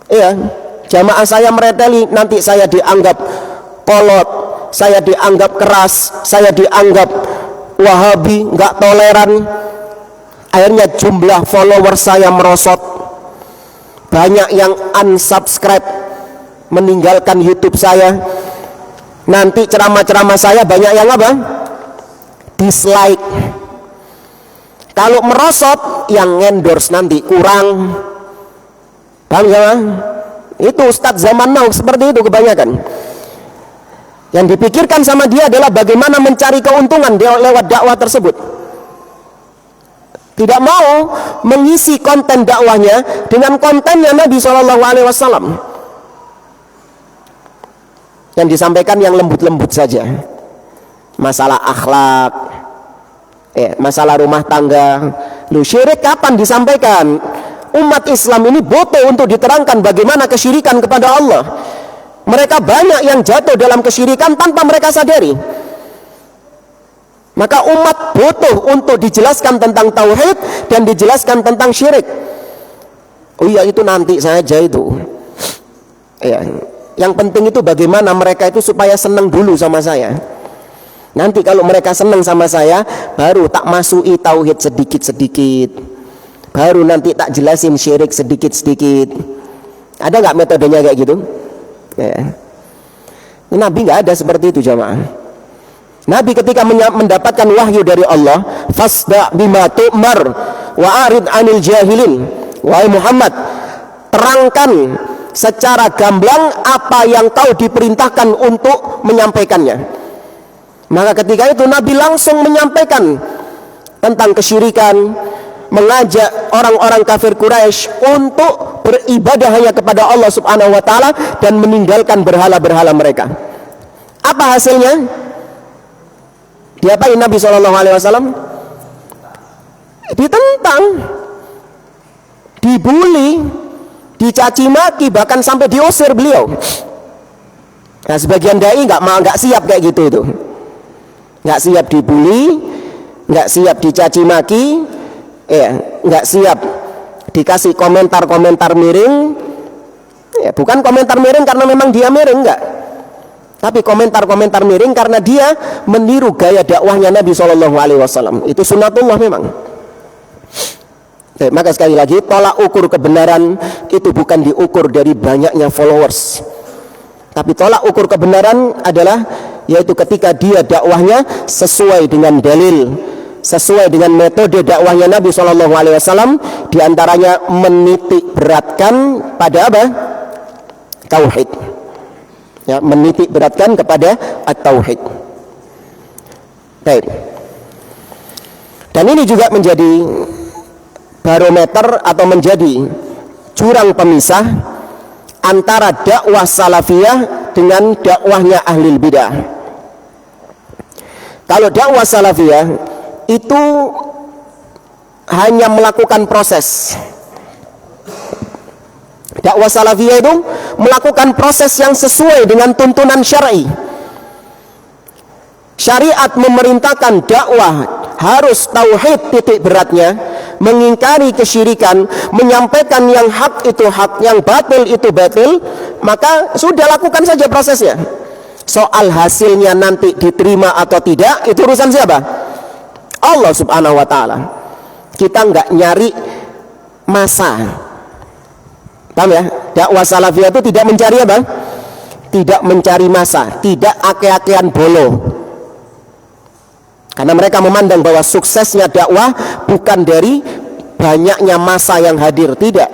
Iya, jamaah saya mereteli, nanti saya dianggap kolot, saya dianggap keras, saya dianggap wahabi, nggak toleran. Akhirnya jumlah follower saya merosot, banyak yang unsubscribe, meninggalkan YouTube saya. Nanti ceramah-ceramah saya banyak yang apa? Dislike. Kalau merosot, yang endorse nanti kurang. Paham ya? Itu ustadz zaman now seperti itu kebanyakan. Yang dipikirkan sama dia adalah bagaimana mencari keuntungan lewat dakwah tersebut. Tidak mau mengisi konten dakwahnya dengan kontennya Nabi SAW. Yang disampaikan yang lembut-lembut saja. Masalah akhlak, masalah rumah tangga. Lu syirik kapan disampaikan? Umat Islam ini butuh untuk diterangkan bagaimana kesyirikan kepada Allah. Mereka banyak yang jatuh dalam kesyirikan tanpa mereka sadari. Maka umat butuh untuk dijelaskan tentang tauhid dan dijelaskan tentang syirik. Oh iya, itu nanti saja itu. Ya, yang penting itu bagaimana mereka itu supaya senang dulu sama saya. Nanti kalau mereka senang sama saya, baru tak masuki tauhid sedikit-sedikit. Baru nanti tak jelasin syirik sedikit-sedikit. Ada nggak metodenya kayak gitu? Ya. Nabi nggak ada seperti itu jamaah. Nabi ketika mendapatkan wahyu dari Allah, fasda bima tu'mar wa arid anil jahilin. Wahai Muhammad, terangkan secara gamblang apa yang kau diperintahkan untuk menyampaikannya. Maka ketika itu Nabi langsung menyampaikan tentang kesyirikan, mengajak orang-orang kafir Quraisy untuk beribadah hanya kepada Allah Subhanahu wa taala dan meninggalkan berhala-berhala mereka. Apa hasilnya? Diapain Nabi SAW? Ditentang, dibully, dicaci maki, bahkan sampai diusir beliau. Nah, sebagian dai nggak siap kayak gitu itu, nggak siap dibully, nggak siap dicaci maki, nggak siap dikasih komentar-komentar miring. Bukan komentar miring karena memang dia miring, enggak. Tapi komentar-komentar miring karena dia meniru gaya dakwahnya Nabi SAW. Itu sunnatullah memang. Maka sekali lagi, tolak ukur kebenaran itu bukan diukur dari banyaknya followers, tapi tolak ukur kebenaran adalah yaitu ketika dia dakwahnya sesuai dengan dalil, sesuai dengan metode dakwahnya Nabi SAW. Diantaranya menitik beratkan pada apa? Tauhid. Ya, menitik beratkan kepada at-tauhid. Baik. Dan ini juga menjadi barometer atau menjadi jurang pemisah antara dakwah salafiyah dengan dakwahnya ahli bidah. Kalau dakwah salafiyah itu hanya melakukan proses. Dakwah salafiyah itu melakukan proses yang sesuai dengan tuntunan syar'i. Syariat memerintahkan dakwah harus tauhid titik beratnya, mengingkari kesyirikan, menyampaikan yang hak itu hak, yang batil itu batil, maka sudah lakukan saja prosesnya. Soal hasilnya nanti diterima atau tidak, itu urusan siapa? Allah Subhanahu wa ta'ala. Kita nggak nyari masa. Paham ya? Dakwah salafiyah itu tidak mencari apa? Tidak mencari masa, tidak ake-akean bolo. Karena mereka memandang bahwa suksesnya dakwah bukan dari banyaknya masa yang hadir, tidak.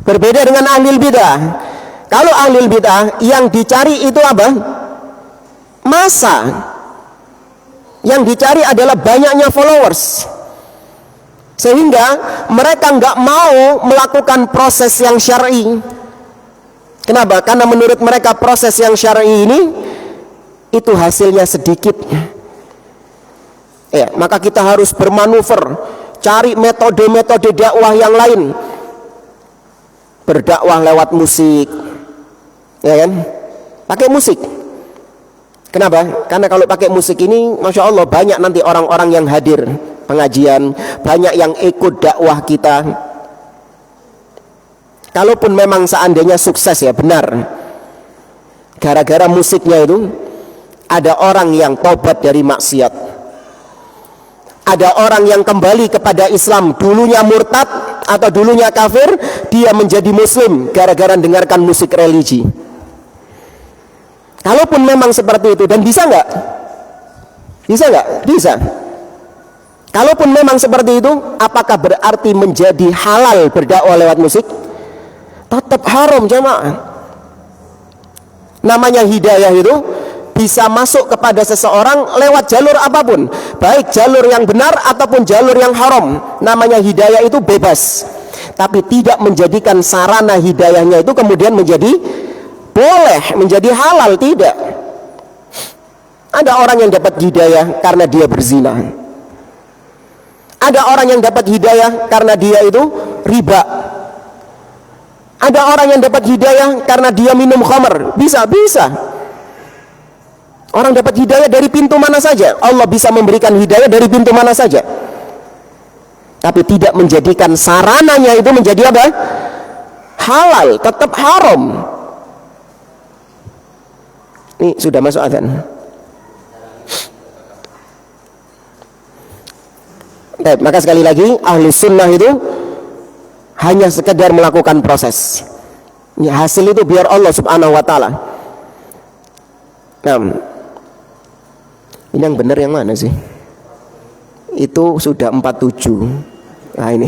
Berbeda dengan ahli bidah. Kalau ahli bidah yang dicari itu apa? Masa. Yang dicari adalah banyaknya followers. Sehingga mereka nggak mau melakukan proses yang syar'i. Kenapa? Karena menurut mereka proses yang syar'i ini itu hasilnya sedikit. Ya, maka kita harus bermanuver, cari metode-metode dakwah yang lain. Berdakwah lewat musik, ya kan? Pakai musik. Kenapa? Karena kalau pakai musik ini, masya Allah banyak nanti orang-orang yang hadir pengajian, banyak yang ikut dakwah kita. Kalaupun memang seandainya sukses ya benar, gara-gara musiknya itu ada orang yang tobat dari maksiat. Ada orang yang kembali kepada Islam, dulunya murtad atau dulunya kafir, dia menjadi muslim gara-gara dengarkan musik religi. Kalaupun memang seperti itu, dan bisa nggak? Bisa nggak? Bisa. Kalaupun memang seperti itu, apakah berarti menjadi halal berdakwah lewat musik? Tetap haram jemaah. Namanya hidayah itu bisa masuk kepada seseorang lewat jalur apapun, baik jalur yang benar ataupun jalur yang haram. Namanya hidayah itu bebas, tapi tidak menjadikan sarana hidayahnya itu kemudian menjadi boleh, menjadi halal, tidak. Ada orang yang dapat hidayah karena dia berzina. Ada orang yang dapat hidayah karena dia itu riba. Ada orang yang dapat hidayah karena dia minum khamr. Bisa. Orang dapat hidayah dari pintu mana saja. Allah bisa memberikan hidayah dari pintu mana saja. Tapi tidak menjadikan sarananya itu menjadi apa? Halal, tetap haram. Ini sudah masuk adzan. Baik, maka sekali lagi ahli sunnah itu hanya sekedar melakukan proses. Ya, hasil itu biar Allah Subhanahu wa ta'ala. Nah, ini yang benar yang mana sih? Itu sudah 47. Nah ini.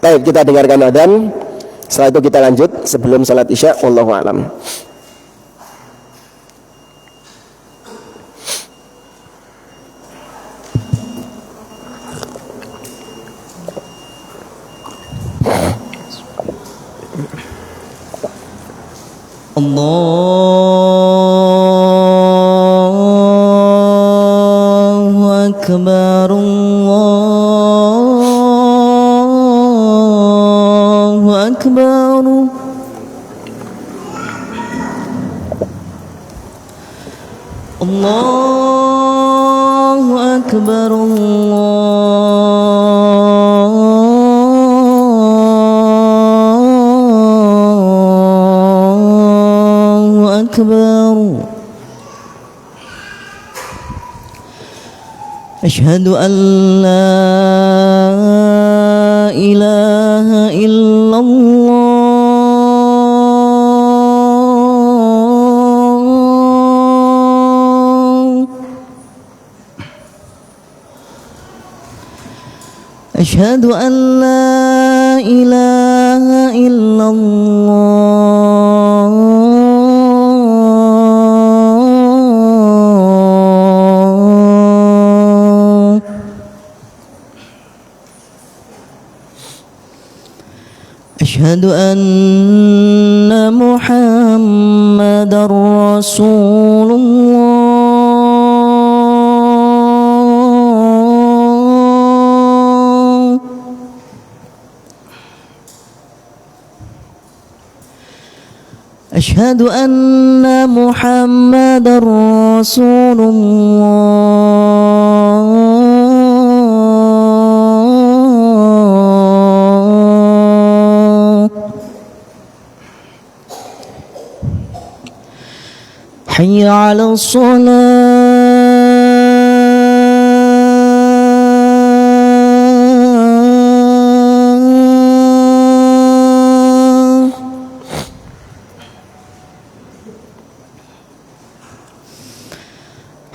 Baik, kita dengarkan adzan. Setelah itu kita lanjut sebelum salat isya. Wallahu a'lam. Allahu Akbar, Allahu Akbar. Allahu Akbar, Allahu Akbar. Asyhadu an la ilaha illallah. أشهد أن لا إله إلا الله أشهد أن محمدا رسول الله أشهد أن محمدا رسول الله حي على الصلاة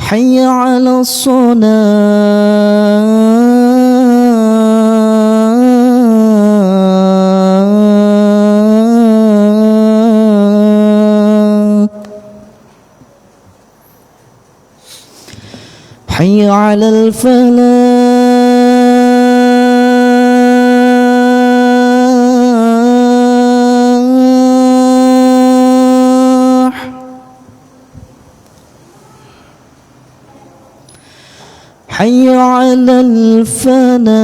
حي على الصلاة حي على الفلاح حي على الفلاح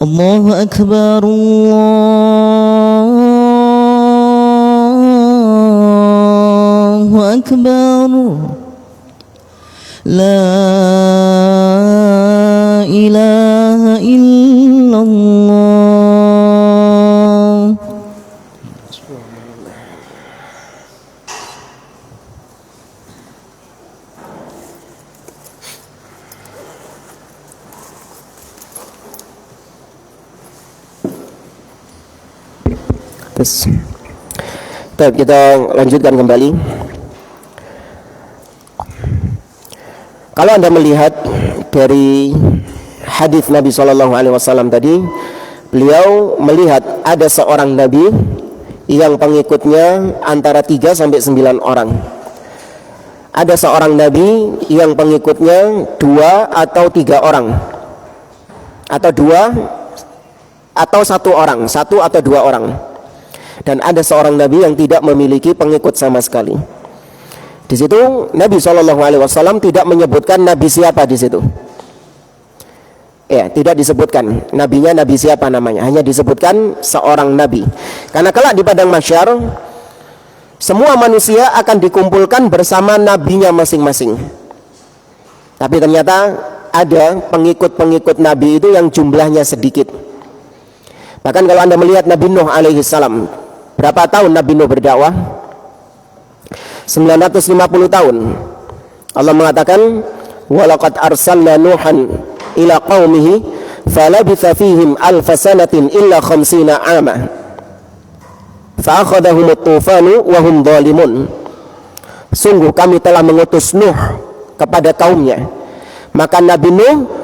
الله أكبر الله أكبر لا إله إلا الله Terus, kita lanjutkan kembali. Kalau Anda melihat dari hadis Nabi SAW tadi, beliau melihat ada seorang Nabi yang pengikutnya antara 3 sampai 9 orang. Ada seorang Nabi yang pengikutnya 2 atau 3 orang, atau 2 atau 1 orang, 1 atau 2 orang. Dan ada seorang Nabi yang tidak memiliki pengikut sama sekali. Di situ Nabi SAW tidak menyebutkan Nabi siapa di situ. Ya, tidak disebutkan nabinya Nabi siapa namanya, hanya disebutkan seorang Nabi. Karena kelak di padang mahsyar semua manusia akan dikumpulkan bersama nabinya masing-masing. Tapi ternyata ada pengikut-pengikut Nabi itu yang jumlahnya sedikit. Bahkan kalau Anda melihat Nabi Nuh alaihi salam, berapa tahun Nabi Nuh berdakwah? 950 tahun. Allah mengatakan, "Walaqad arsalna Nuhan ila qaumihi falabitha fihim alfa sanatin illa khamsina 'ama fa akhadhahumut tufanu wa hum dhalimun." Sungguh kami telah mengutus Nuh kepada kaumnya. Maka Nabi Nuh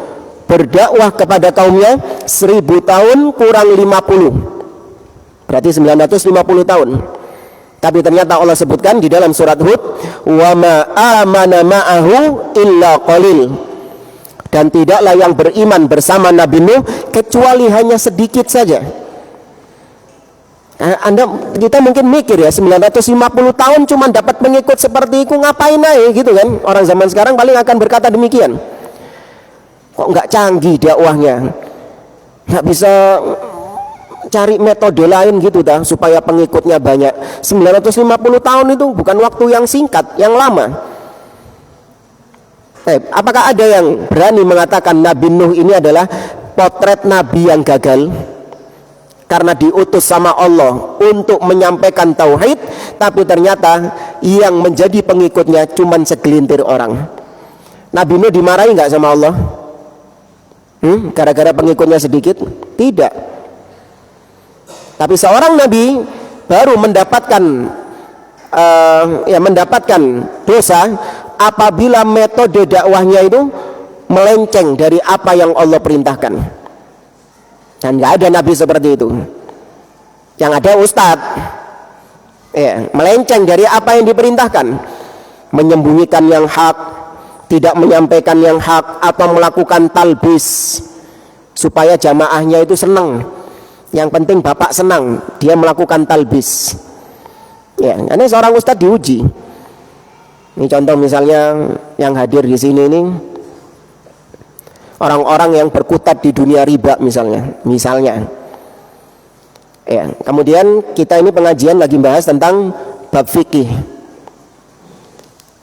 berdakwah kepada kaumnya 1000 tahun kurang 50. Berarti 950 tahun. Tapi ternyata Allah sebutkan di dalam surat Hud, wa ma amana ma'ahu illa qalil. Dan tidaklah yang beriman bersama Nabi Nuh kecuali hanya sedikit saja. Kita mungkin mikir ya, 950 tahun cuma dapat pengikut seperti itu, ngapain aja gitu kan. Orang zaman sekarang paling akan berkata demikian. Kok nggak canggih dakwahnya, nggak bisa cari metode lain gitu dah supaya pengikutnya banyak. 950 tahun itu bukan waktu yang singkat, yang lama. Apakah ada yang berani mengatakan Nabi Nuh ini adalah potret Nabi yang gagal karena diutus sama Allah untuk menyampaikan tauhid, tapi ternyata yang menjadi pengikutnya cuma segelintir orang? Nabi Nuh dimarahi nggak sama Allah? Gara-gara pengikutnya sedikit? Tidak. Tapi seorang Nabi baru mendapatkan mendapatkan dosa apabila metode dakwahnya itu melenceng dari apa yang Allah perintahkan. Dan nggak ada nabi seperti itu. Yang ada ustadz melenceng dari apa yang diperintahkan, menyembunyikan yang hak, tidak menyampaikan yang hak, atau melakukan talbis supaya jamaahnya itu senang. Yang penting bapak senang, dia melakukan talbis. Ini seorang ustadz diuji. Ini contoh misalnya yang hadir di sini ini orang-orang yang berkutat di dunia riba misalnya. Kemudian kita ini pengajian lagi bahas tentang bab fikih.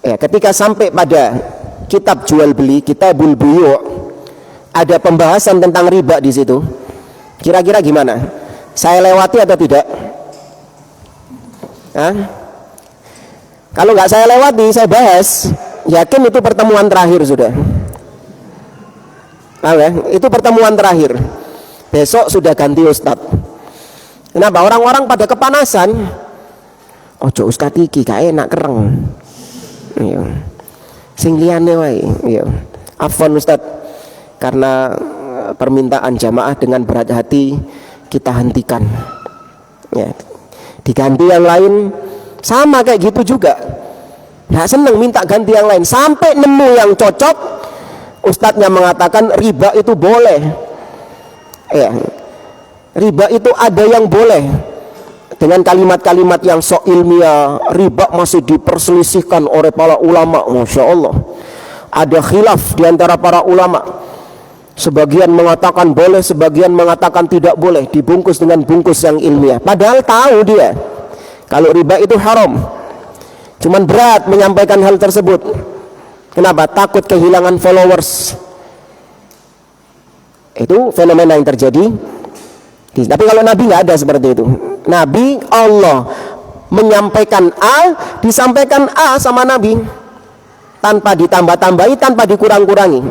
Ketika sampai pada kitab jual beli, kitabul buyu', ada pembahasan tentang riba di situ. Kira-kira gimana? Saya lewati atau tidak? Kalau nggak saya lewati, saya bahas, yakin itu pertemuan terakhir sudah. Itu pertemuan terakhir. Besok sudah ganti ustadz. Kenapa? Orang-orang pada kepanasan. Ojo ustadz iki gak enak kereng. Sing liyane wae. Afwan ustadz, karena permintaan jamaah dengan berat hati kita hentikan. Diganti yang lain. Sama kayak gitu juga. Nggak seneng minta ganti yang lain. Sampai nemu yang cocok, ustadznya mengatakan riba itu boleh. Riba itu ada yang boleh, dengan kalimat-kalimat yang sok ilmiah. Riba masih diperselisihkan oleh para ulama. Masya Allah, ada khilaf di antara para ulama. Sebagian mengatakan boleh, sebagian mengatakan tidak boleh, dibungkus dengan bungkus yang ilmiah. Padahal tahu dia kalau riba itu haram, cuman berat menyampaikan hal tersebut. Kenapa? Takut kehilangan followers. Itu fenomena yang terjadi. Tapi kalau Nabi nggak ada seperti itu. Nabi, Allah menyampaikan A, disampaikan A sama Nabi, tanpa ditambah-tambahi, tanpa dikurang-kurangi,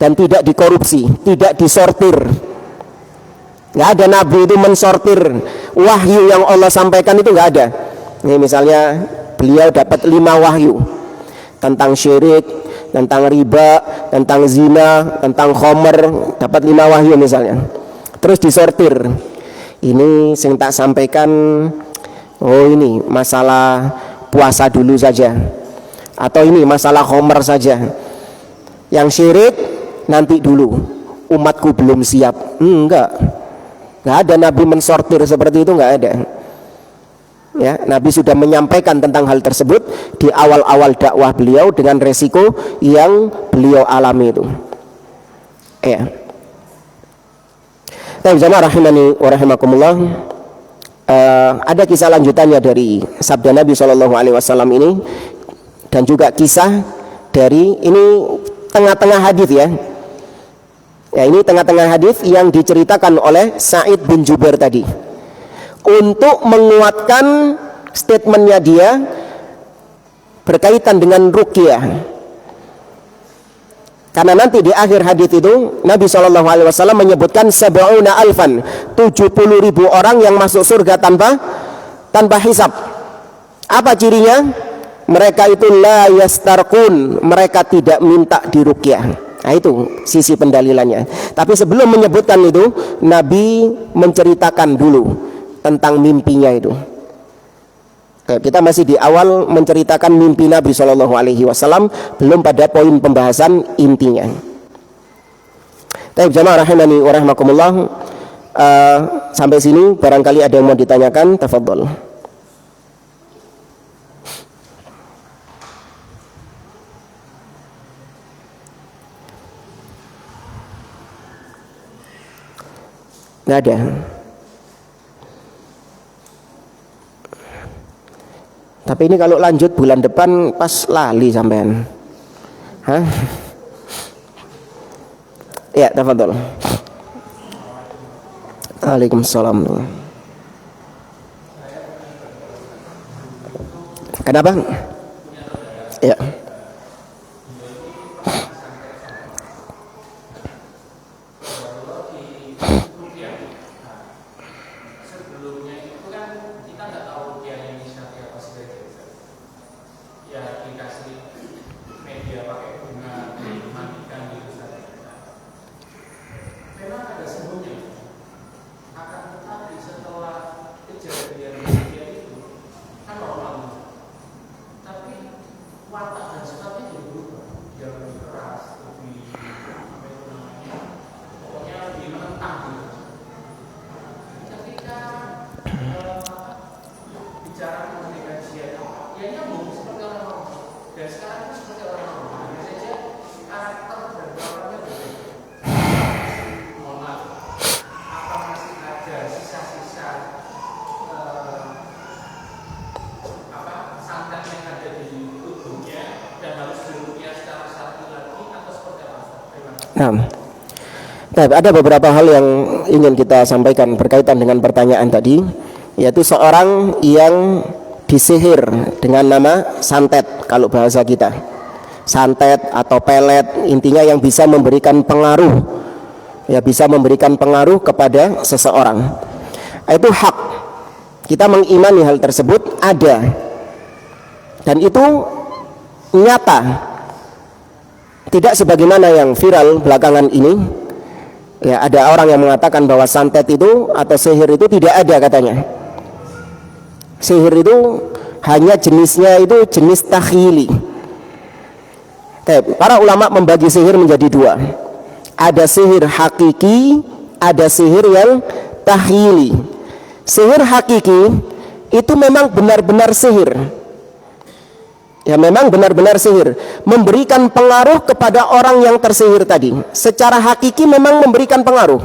dan tidak dikorupsi, tidak disortir. Nggak ada Nabi itu mensortir wahyu yang Allah sampaikan, itu nggak ada. Ini misalnya beliau dapat 5 wahyu tentang syirik, tentang riba, tentang zina, tentang khomer, dapat 5 wahyu misalnya. Terus disortir, ini yang tak sampaikan, ini masalah puasa dulu saja, atau ini masalah khomer saja, yang syirik nanti dulu, umatku belum siap. Enggak ada Nabi mensortir seperti itu, enggak ada. Nabi sudah menyampaikan tentang hal tersebut di awal-awal dakwah beliau dengan resiko yang beliau alami itu. Jamaah rahimani wa rahimakumullah. Ada kisah lanjutannya dari sabda Nabi SAW ini, dan juga kisah dari ini tengah-tengah hadis ini tengah-tengah hadis yang diceritakan oleh Sa'id bin Jubair tadi, untuk menguatkan statementnya dia berkaitan dengan ruqyah. Karena nanti di akhir hadis itu Nabi SAW menyebutkan 70.000 orang yang masuk surga tanpa hisab. Apa cirinya? Mereka itu la yastarqun, mereka tidak minta diruqyah. Nah, itu sisi pendalilannya. Tapi sebelum menyebutkan itu, Nabi menceritakan dulu tentang mimpinya itu. Kita masih di awal menceritakan mimpi Nabi SAW, belum pada poin pembahasan intinya. Jamaah rahimani wa rahimakumullah, sampai sini barangkali ada yang mau ditanyakan, tafadhol. Nggak ada. Tapi ini kalau lanjut bulan depan pas lali sampean. Ya, tafadhol. Waalaikumsalam. Kenapa? Ya. dikasih media pakai bunga dimandikan gitu saja. Memang ada sembuhnya. Akan tetapi setelah kejadian media itu kan normal, tapi watak dan sifatnya jadi berubah. Dia lebih keras, lebih apa itu namanya, pokoknya lebih menentang gitu. Ketika bicara mengenai kajian, ya nyambung seperti orang normal. Dan sekarang itu seperti orang normal. Hanya saja karakter dan orangnya berbeda. Mohon maaf, apa masih ada sisa-sisa santet yang ada di tubuhnya dan harus diruqyah secara syar'i lagi atau seperti apa? Terima kasih. Nah, ada beberapa hal yang ingin kita sampaikan berkaitan dengan pertanyaan tadi, yaitu seorang yang disihir dengan nama santet, kalau bahasa kita santet atau pelet, intinya yang bisa memberikan pengaruh, ya bisa memberikan pengaruh kepada seseorang. Itu hak, kita mengimani hal tersebut ada dan itu nyata, tidak sebagaimana yang viral belakangan ini. Ya, ada orang yang mengatakan bahwa santet itu atau sihir itu tidak ada katanya. Sihir itu hanya jenisnya itu jenis takhyili. Para ulama membagi sihir menjadi dua. Ada sihir hakiki, ada sihir yang takhyili. Sihir hakiki itu memang benar-benar sihir. Ya memang benar-benar sihir, memberikan pengaruh kepada orang yang tersihir tadi. Secara hakiki memang memberikan pengaruh.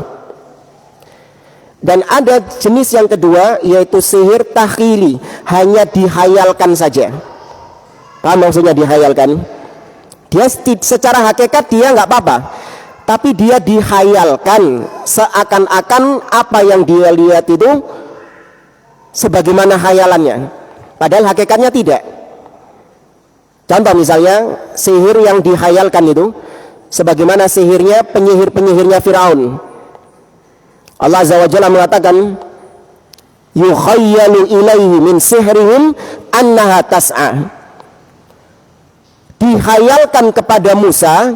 Dan ada jenis yang kedua, yaitu sihir takhyili, hanya dihayalkan saja. Paham maksudnya dihayalkan? Dia secara hakikat dia nggak apa-apa, tapi dia dihayalkan seakan-akan apa yang dia lihat itu sebagaimana hayalannya, padahal hakikatnya tidak. Contoh misalnya sihir yang dihayalkan itu sebagaimana sihirnya penyihir-penyihirnya Firaun. Allah Azza wa Jalla mengatakan yukhayyalu ilaihi min sihrihim annaha tas'a. Dihayalkan kepada Musa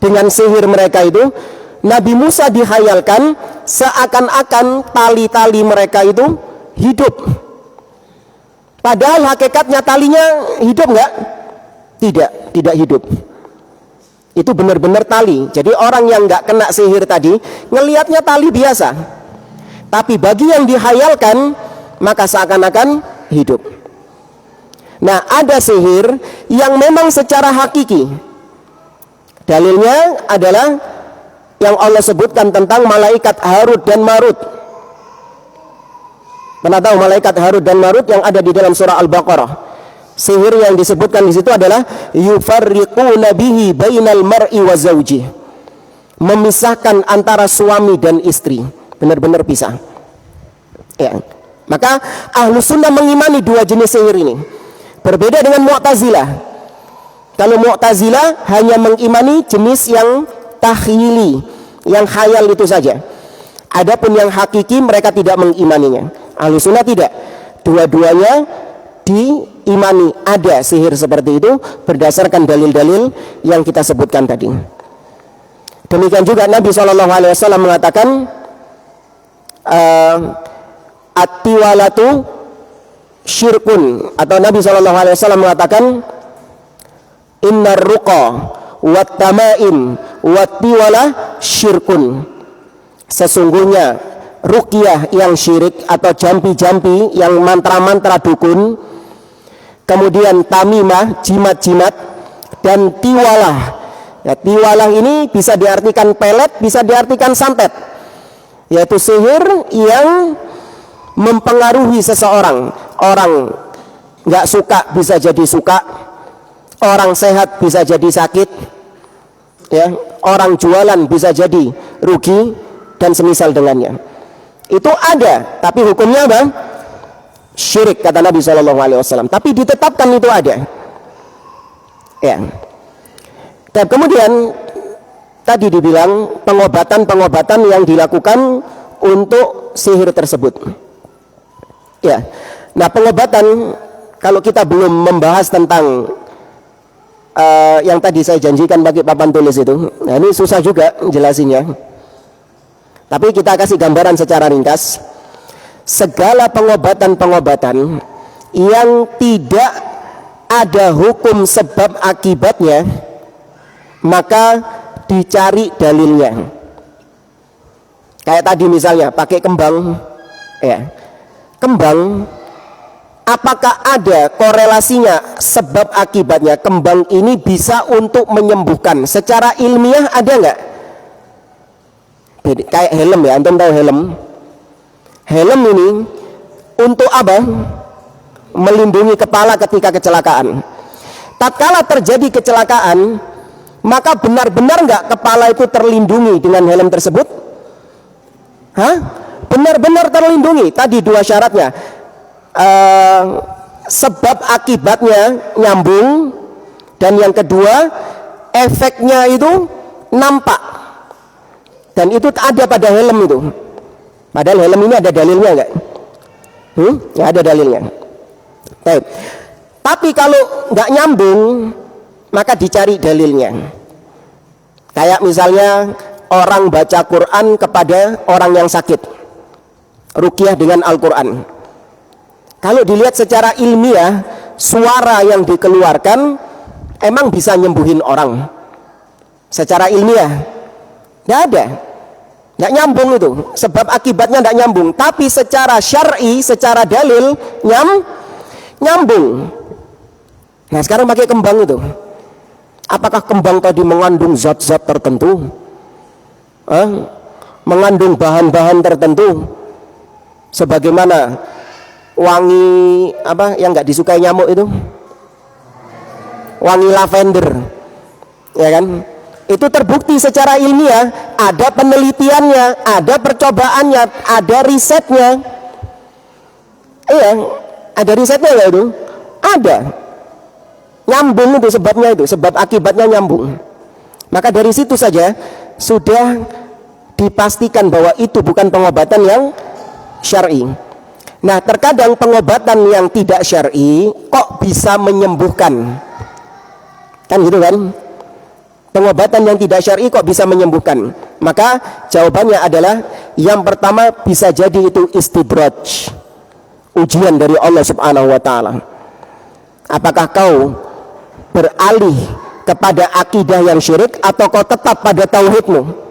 dengan sihir mereka itu, Nabi Musa dihayalkan seakan-akan tali-tali mereka itu hidup. Padahal hakikatnya talinya hidup enggak? Tidak hidup. Itu benar-benar tali. Jadi orang yang nggak kena sihir tadi ngelihatnya tali biasa, tapi bagi yang dihayalkan maka seakan-akan hidup. Nah, ada sihir yang memang secara hakiki. Dalilnya adalah yang Allah sebutkan tentang malaikat Harut dan Marut. Pernah tahu malaikat Harut dan Marut yang ada di dalam surah Al-Baqarah? Sihir yang disebutkan di situ adalah yufarriquna bihi bainal mar'i wa zawji. Memisahkan antara suami dan istri, benar-benar pisah. Ya. Maka Ahlus Sunnah mengimani dua jenis sihir ini. Berbeda dengan Mu'tazilah. Kalau Mu'tazilah hanya mengimani jenis yang takhyili, yang khayal itu saja. Adapun yang hakiki mereka tidak mengimaninya. Ahlus Sunnah tidak. Dua-duanya diimani ada sihir seperti itu berdasarkan dalil-dalil yang kita sebutkan tadi. Demikian juga Nabi SAW mengatakan at-tiwalatu syirkun, atau Nabi SAW mengatakan innar ruqa wat tamaim wat tiwala syirkun. Sesungguhnya ruqyah yang syirik atau jampi-jampi yang mantra-mantra dukun, kemudian tamimah, jimat-jimat, dan tiwalah. Ya, tiwalah ini bisa diartikan pelet, bisa diartikan santet, yaitu sihir yang mempengaruhi seseorang. Orang nggak suka bisa jadi suka, orang sehat bisa jadi sakit, ya, orang jualan bisa jadi rugi dan semisal dengannya. Itu ada, tapi hukumnya apa? Syirik, kata Nabi SAW. Tapi ditetapkan itu ada. Ya. Dan kemudian tadi dibilang pengobatan-pengobatan yang dilakukan untuk sihir tersebut. Ya. Nah, pengobatan, kalau kita belum membahas tentang yang tadi saya janjikan pakai papan tulis itu. Nah, ini susah juga jelasinnya. Tapi kita kasih gambaran secara ringkas. Segala pengobatan-pengobatan yang tidak ada hukum sebab akibatnya, maka dicari dalilnya. Kayak tadi misalnya pakai kembang, ya. Kembang, apakah ada korelasinya sebab akibatnya? Kembang ini bisa untuk menyembuhkan. Secara ilmiah ada nggak? Kayak helm ya, antum tahu helm? Helm ini untuk apa? Melindungi kepala ketika kecelakaan. Tatkala terjadi kecelakaan, maka benar-benar nggak kepala itu terlindungi dengan helm tersebut? Hah? Benar-benar terlindungi. Tadi dua syaratnya. Sebab akibatnya nyambung, dan yang kedua efeknya itu nampak, dan itu ada pada helm itu. Padahal helm ini ada dalilnya enggak? Ya ada dalilnya. Baik. Tapi kalau nggak nyambung, maka dicari dalilnya. Kayak misalnya orang baca Quran kepada orang yang sakit, ruqyah dengan Al-Quran. Kalau dilihat secara ilmiah, suara yang dikeluarkan emang bisa nyembuhin orang. Secara ilmiah nggak ada, nggak nyambung itu, sebab akibatnya nggak nyambung. Tapi secara syar'i, secara dalil nyambung. Nah sekarang pakai kembang itu, apakah kembang tadi mengandung zat-zat tertentu? Mengandung bahan-bahan tertentu, sebagaimana wangi apa yang nggak disukai nyamuk itu, wangi lavender, ya kan? Itu terbukti secara ilmiah, ada penelitiannya, ada percobaannya, ada risetnya. Iya, ada risetnya nggak itu? Ada. Nyambung itu sebabnya, itu sebab akibatnya nyambung. Maka dari situ saja sudah dipastikan bahwa itu bukan pengobatan yang syar'i. Nah, terkadang pengobatan yang tidak syar'i kok bisa menyembuhkan, kan gitu kan? Pengobatan yang tidak syar'i kok bisa menyembuhkan? Maka jawabannya adalah yang pertama, bisa jadi itu istidraj, ujian dari Allah Subhanahu wa taala. Apakah kau beralih kepada akidah yang syirik atau kau tetap pada tauhidmu?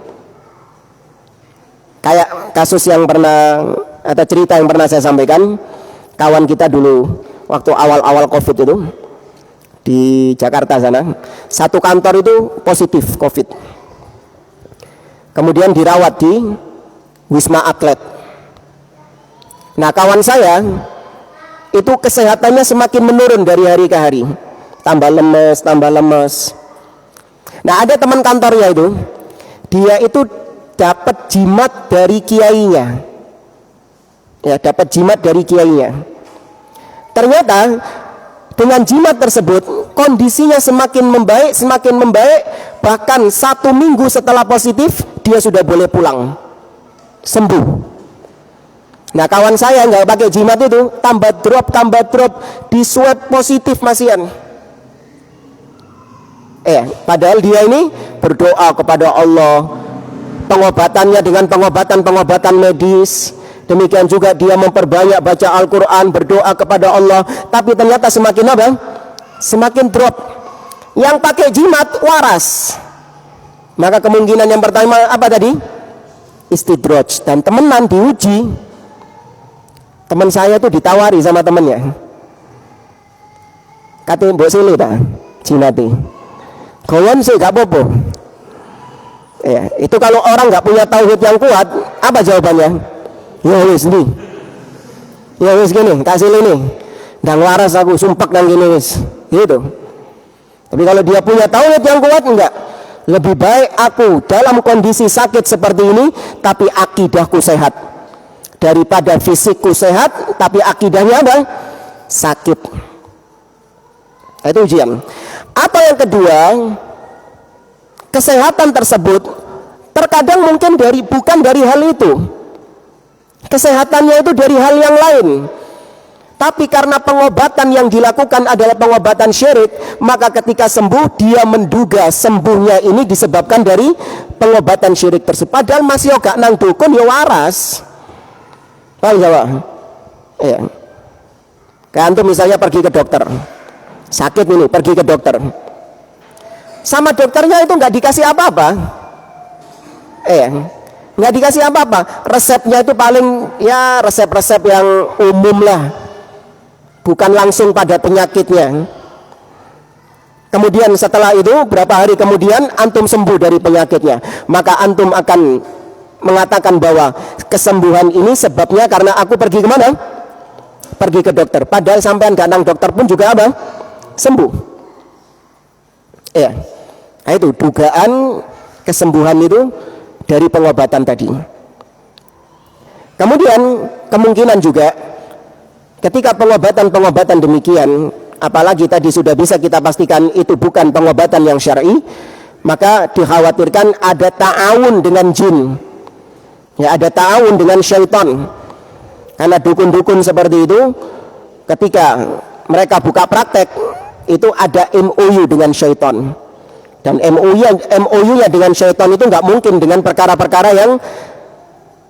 Kayak kasus yang pernah, atau cerita yang pernah saya sampaikan, kawan kita dulu waktu awal-awal COVID itu di Jakarta sana, satu kantor itu positif COVID, kemudian dirawat di Wisma Atlet. Nah kawan saya itu kesehatannya semakin menurun dari hari ke hari, tambah lemes. Nah ada teman kantornya itu, dia itu dapat jimat dari kiainya, ya dapat jimat dari kiainya. Ternyata dengan jimat tersebut kondisinya semakin membaik, bahkan 1 minggu setelah positif dia sudah boleh pulang, sembuh. Nah kawan saya nggak pakai jimat itu, tambah drop, di swab positif masihan. Padahal dia ini berdoa kepada Allah, pengobatannya dengan pengobatan medis. Demikian juga dia memperbanyak baca Al-Quran, berdoa kepada Allah. Tapi ternyata semakin apa? Semakin drop. Yang pakai jimat waras. Maka kemungkinan yang pertama apa tadi? Istidraj. Dan temenan diuji. Teman saya tuh ditawari sama temennya, katanya mbok sile ta jinati kawan sih gak apa-apa. Ya, itu kalau orang nggak punya tauhid yang kuat, apa jawabannya? Ya wis nih, ya wis gini, kasih ini, dan waras aku sumpah dan gini wis, gitu. Tapi kalau dia punya tauhid yang kuat, enggak. Lebih baik aku dalam kondisi sakit seperti ini, tapi akidahku sehat, daripada fisikku sehat, tapi akidahnya apa? Sakit. Itu ujian. Atau yang kedua, kesehatan tersebut terkadang mungkin bukan dari hal itu, kesehatannya itu dari hal yang lain, Tapi karena pengobatan yang dilakukan adalah pengobatan syirik, maka ketika sembuh dia menduga sembuhnya ini disebabkan dari pengobatan syirik tersebut. Padahal masih gak nang dukun ya waras. Paham ya? Iya. Kayak antum misalnya pergi ke dokter, sakit ini, pergi ke dokter, sama dokternya itu nggak dikasih apa-apa, nggak dikasih apa-apa. Resepnya itu paling ya resep-resep yang umum lah, bukan langsung pada penyakitnya. Kemudian setelah itu berapa hari kemudian antum sembuh dari penyakitnya, maka antum akan mengatakan bahwa kesembuhan ini sebabnya karena aku pergi kemana? Pergi ke dokter. Padahal sampean gak nang dokter pun juga apa? Sembuh. Ya. Nah, itu dugaan kesembuhan itu dari pengobatan tadi. Kemudian kemungkinan juga ketika pengobatan demikian, apalagi tadi sudah bisa kita pastikan itu bukan pengobatan yang syar'i, maka dikhawatirkan ada ta'awun dengan jin. Ya, ada ta'awun dengan syaitan. Karena dukun-dukun seperti itu ketika mereka buka praktek itu ada MOU dengan syaitan. Dan MOU-nya dengan syaitan itu nggak mungkin dengan perkara-perkara yang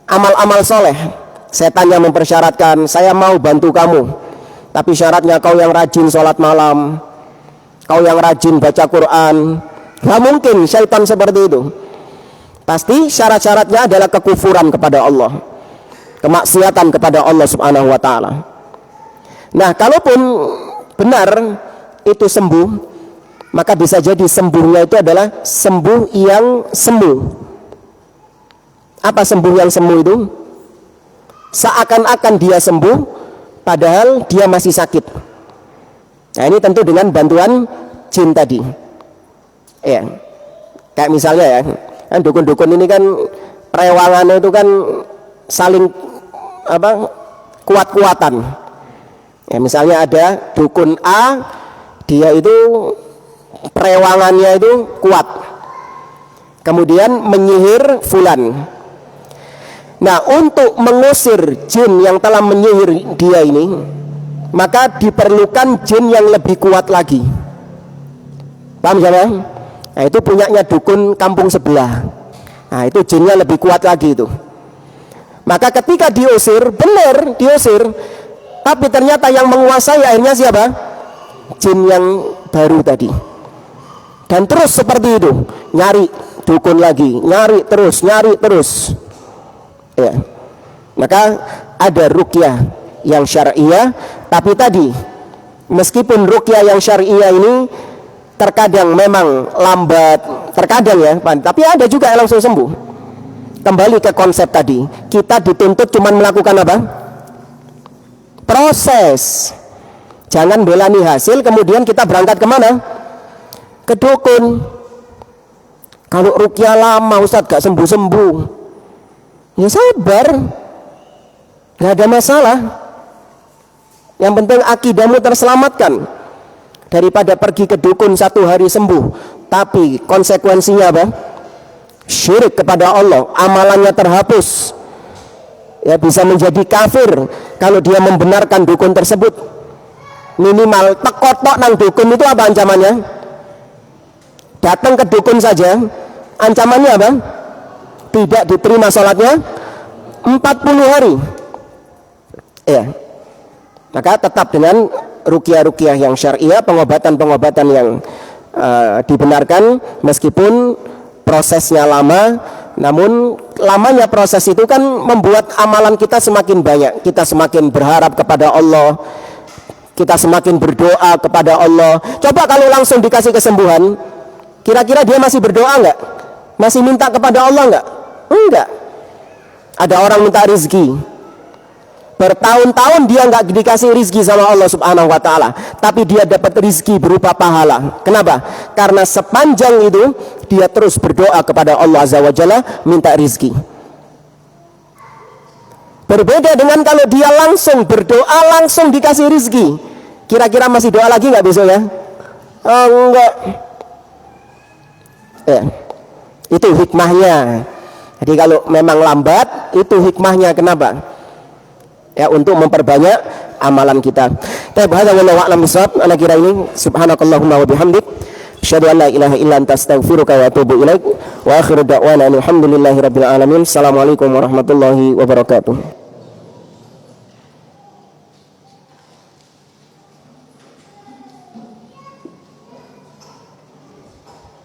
amal-amal soleh. Setan yang mempersyaratkan, saya mau bantu kamu, tapi syaratnya kau yang rajin sholat malam, kau yang rajin baca Quran. Nggak mungkin syaitan seperti itu. Pasti syarat-syaratnya adalah kekufuran kepada Allah, kemaksiatan kepada Allah Subhanahu wa Ta'ala. Nah, kalaupun benar itu sembuh, maka bisa jadi sembuhnya itu adalah sembuh yang semu. Apa sembuh yang semu itu? Seakan-akan dia sembuh padahal dia masih sakit. Nah, ini tentu dengan bantuan jin tadi. Ya. Kayak misalnya ya, kan dukun-dukun ini kan perewangannya itu kan saling kuat-kuatan. Ya, misalnya ada dukun A, dia itu perewangannya itu kuat, kemudian menyihir fulan. Nah, untuk mengusir jin yang telah menyihir dia ini, maka diperlukan jin yang lebih kuat lagi. Paham ya? Nah, itu punyanya dukun kampung sebelah. Nah, itu jinnya lebih kuat lagi itu. Maka ketika diusir, benar diusir, tapi ternyata yang menguasai akhirnya siapa? Jin yang baru tadi. Dan terus seperti itu, nyari dukun lagi, nyari terus. Ya. Maka ada ruqyah yang syariah, tapi tadi meskipun ruqyah yang syariah ini terkadang memang lambat, terkadang ya, tapi ada juga yang langsung sembuh. Kembali ke konsep tadi, kita dituntut cuma melakukan apa? Proses. Jangan belani hasil kemudian kita berangkat kemana? Ke dukun. Kalau ruqyah lama Ustadz gak sembuh-sembuh, ya sabar, gak ada masalah. Yang penting akidahmu terselamatkan. Daripada pergi ke dukun 1 hari sembuh, tapi konsekuensinya apa? Syirik kepada Allah, amalannya terhapus, ya bisa menjadi kafir kalau dia membenarkan dukun tersebut. Minimal tekotok nang dukun itu apa ancamannya? Datang ke dukun saja ancamannya apa? Tidak diterima sholatnya 40 hari. Ya. Maka tetap dengan ruqyah-ruqyah yang syariah, pengobatan-pengobatan yang dibenarkan meskipun prosesnya lama. Namun lamanya proses itu kan membuat amalan kita semakin banyak. Kita semakin berharap kepada Allah, kita semakin berdoa kepada Allah. Coba kalau langsung dikasih kesembuhan, kira-kira dia masih berdoa enggak? Masih minta kepada Allah enggak? Enggak. Ada orang minta rizki, bertahun-tahun dia enggak dikasih rizki sama Allah Subhanahu wa Ta'ala, tapi dia dapat rizki berupa pahala. Kenapa? Karena sepanjang itu dia terus berdoa kepada Allah Azza wa Jalla minta rizki. Berbeda dengan kalau dia langsung berdoa langsung dikasih rizki. Kira-kira masih doa lagi enggak besok ya? Oh, enggak. Ya. Itu hikmahnya. Jadi kalau memang lambat, itu hikmahnya. Kenapa? Ya, untuk memperbanyak amalan kita. Taib hadza wallahu a'lam bishawab. Ana kira ini subhanakallahumma wa bihamdik asyhadu an la ilaha illa anta astaghfiruka wa atubu ilaik wa akhiru da'wana alhamdulillahi rabbil alamin. Assalamualaikum warahmatullahi wabarakatuh.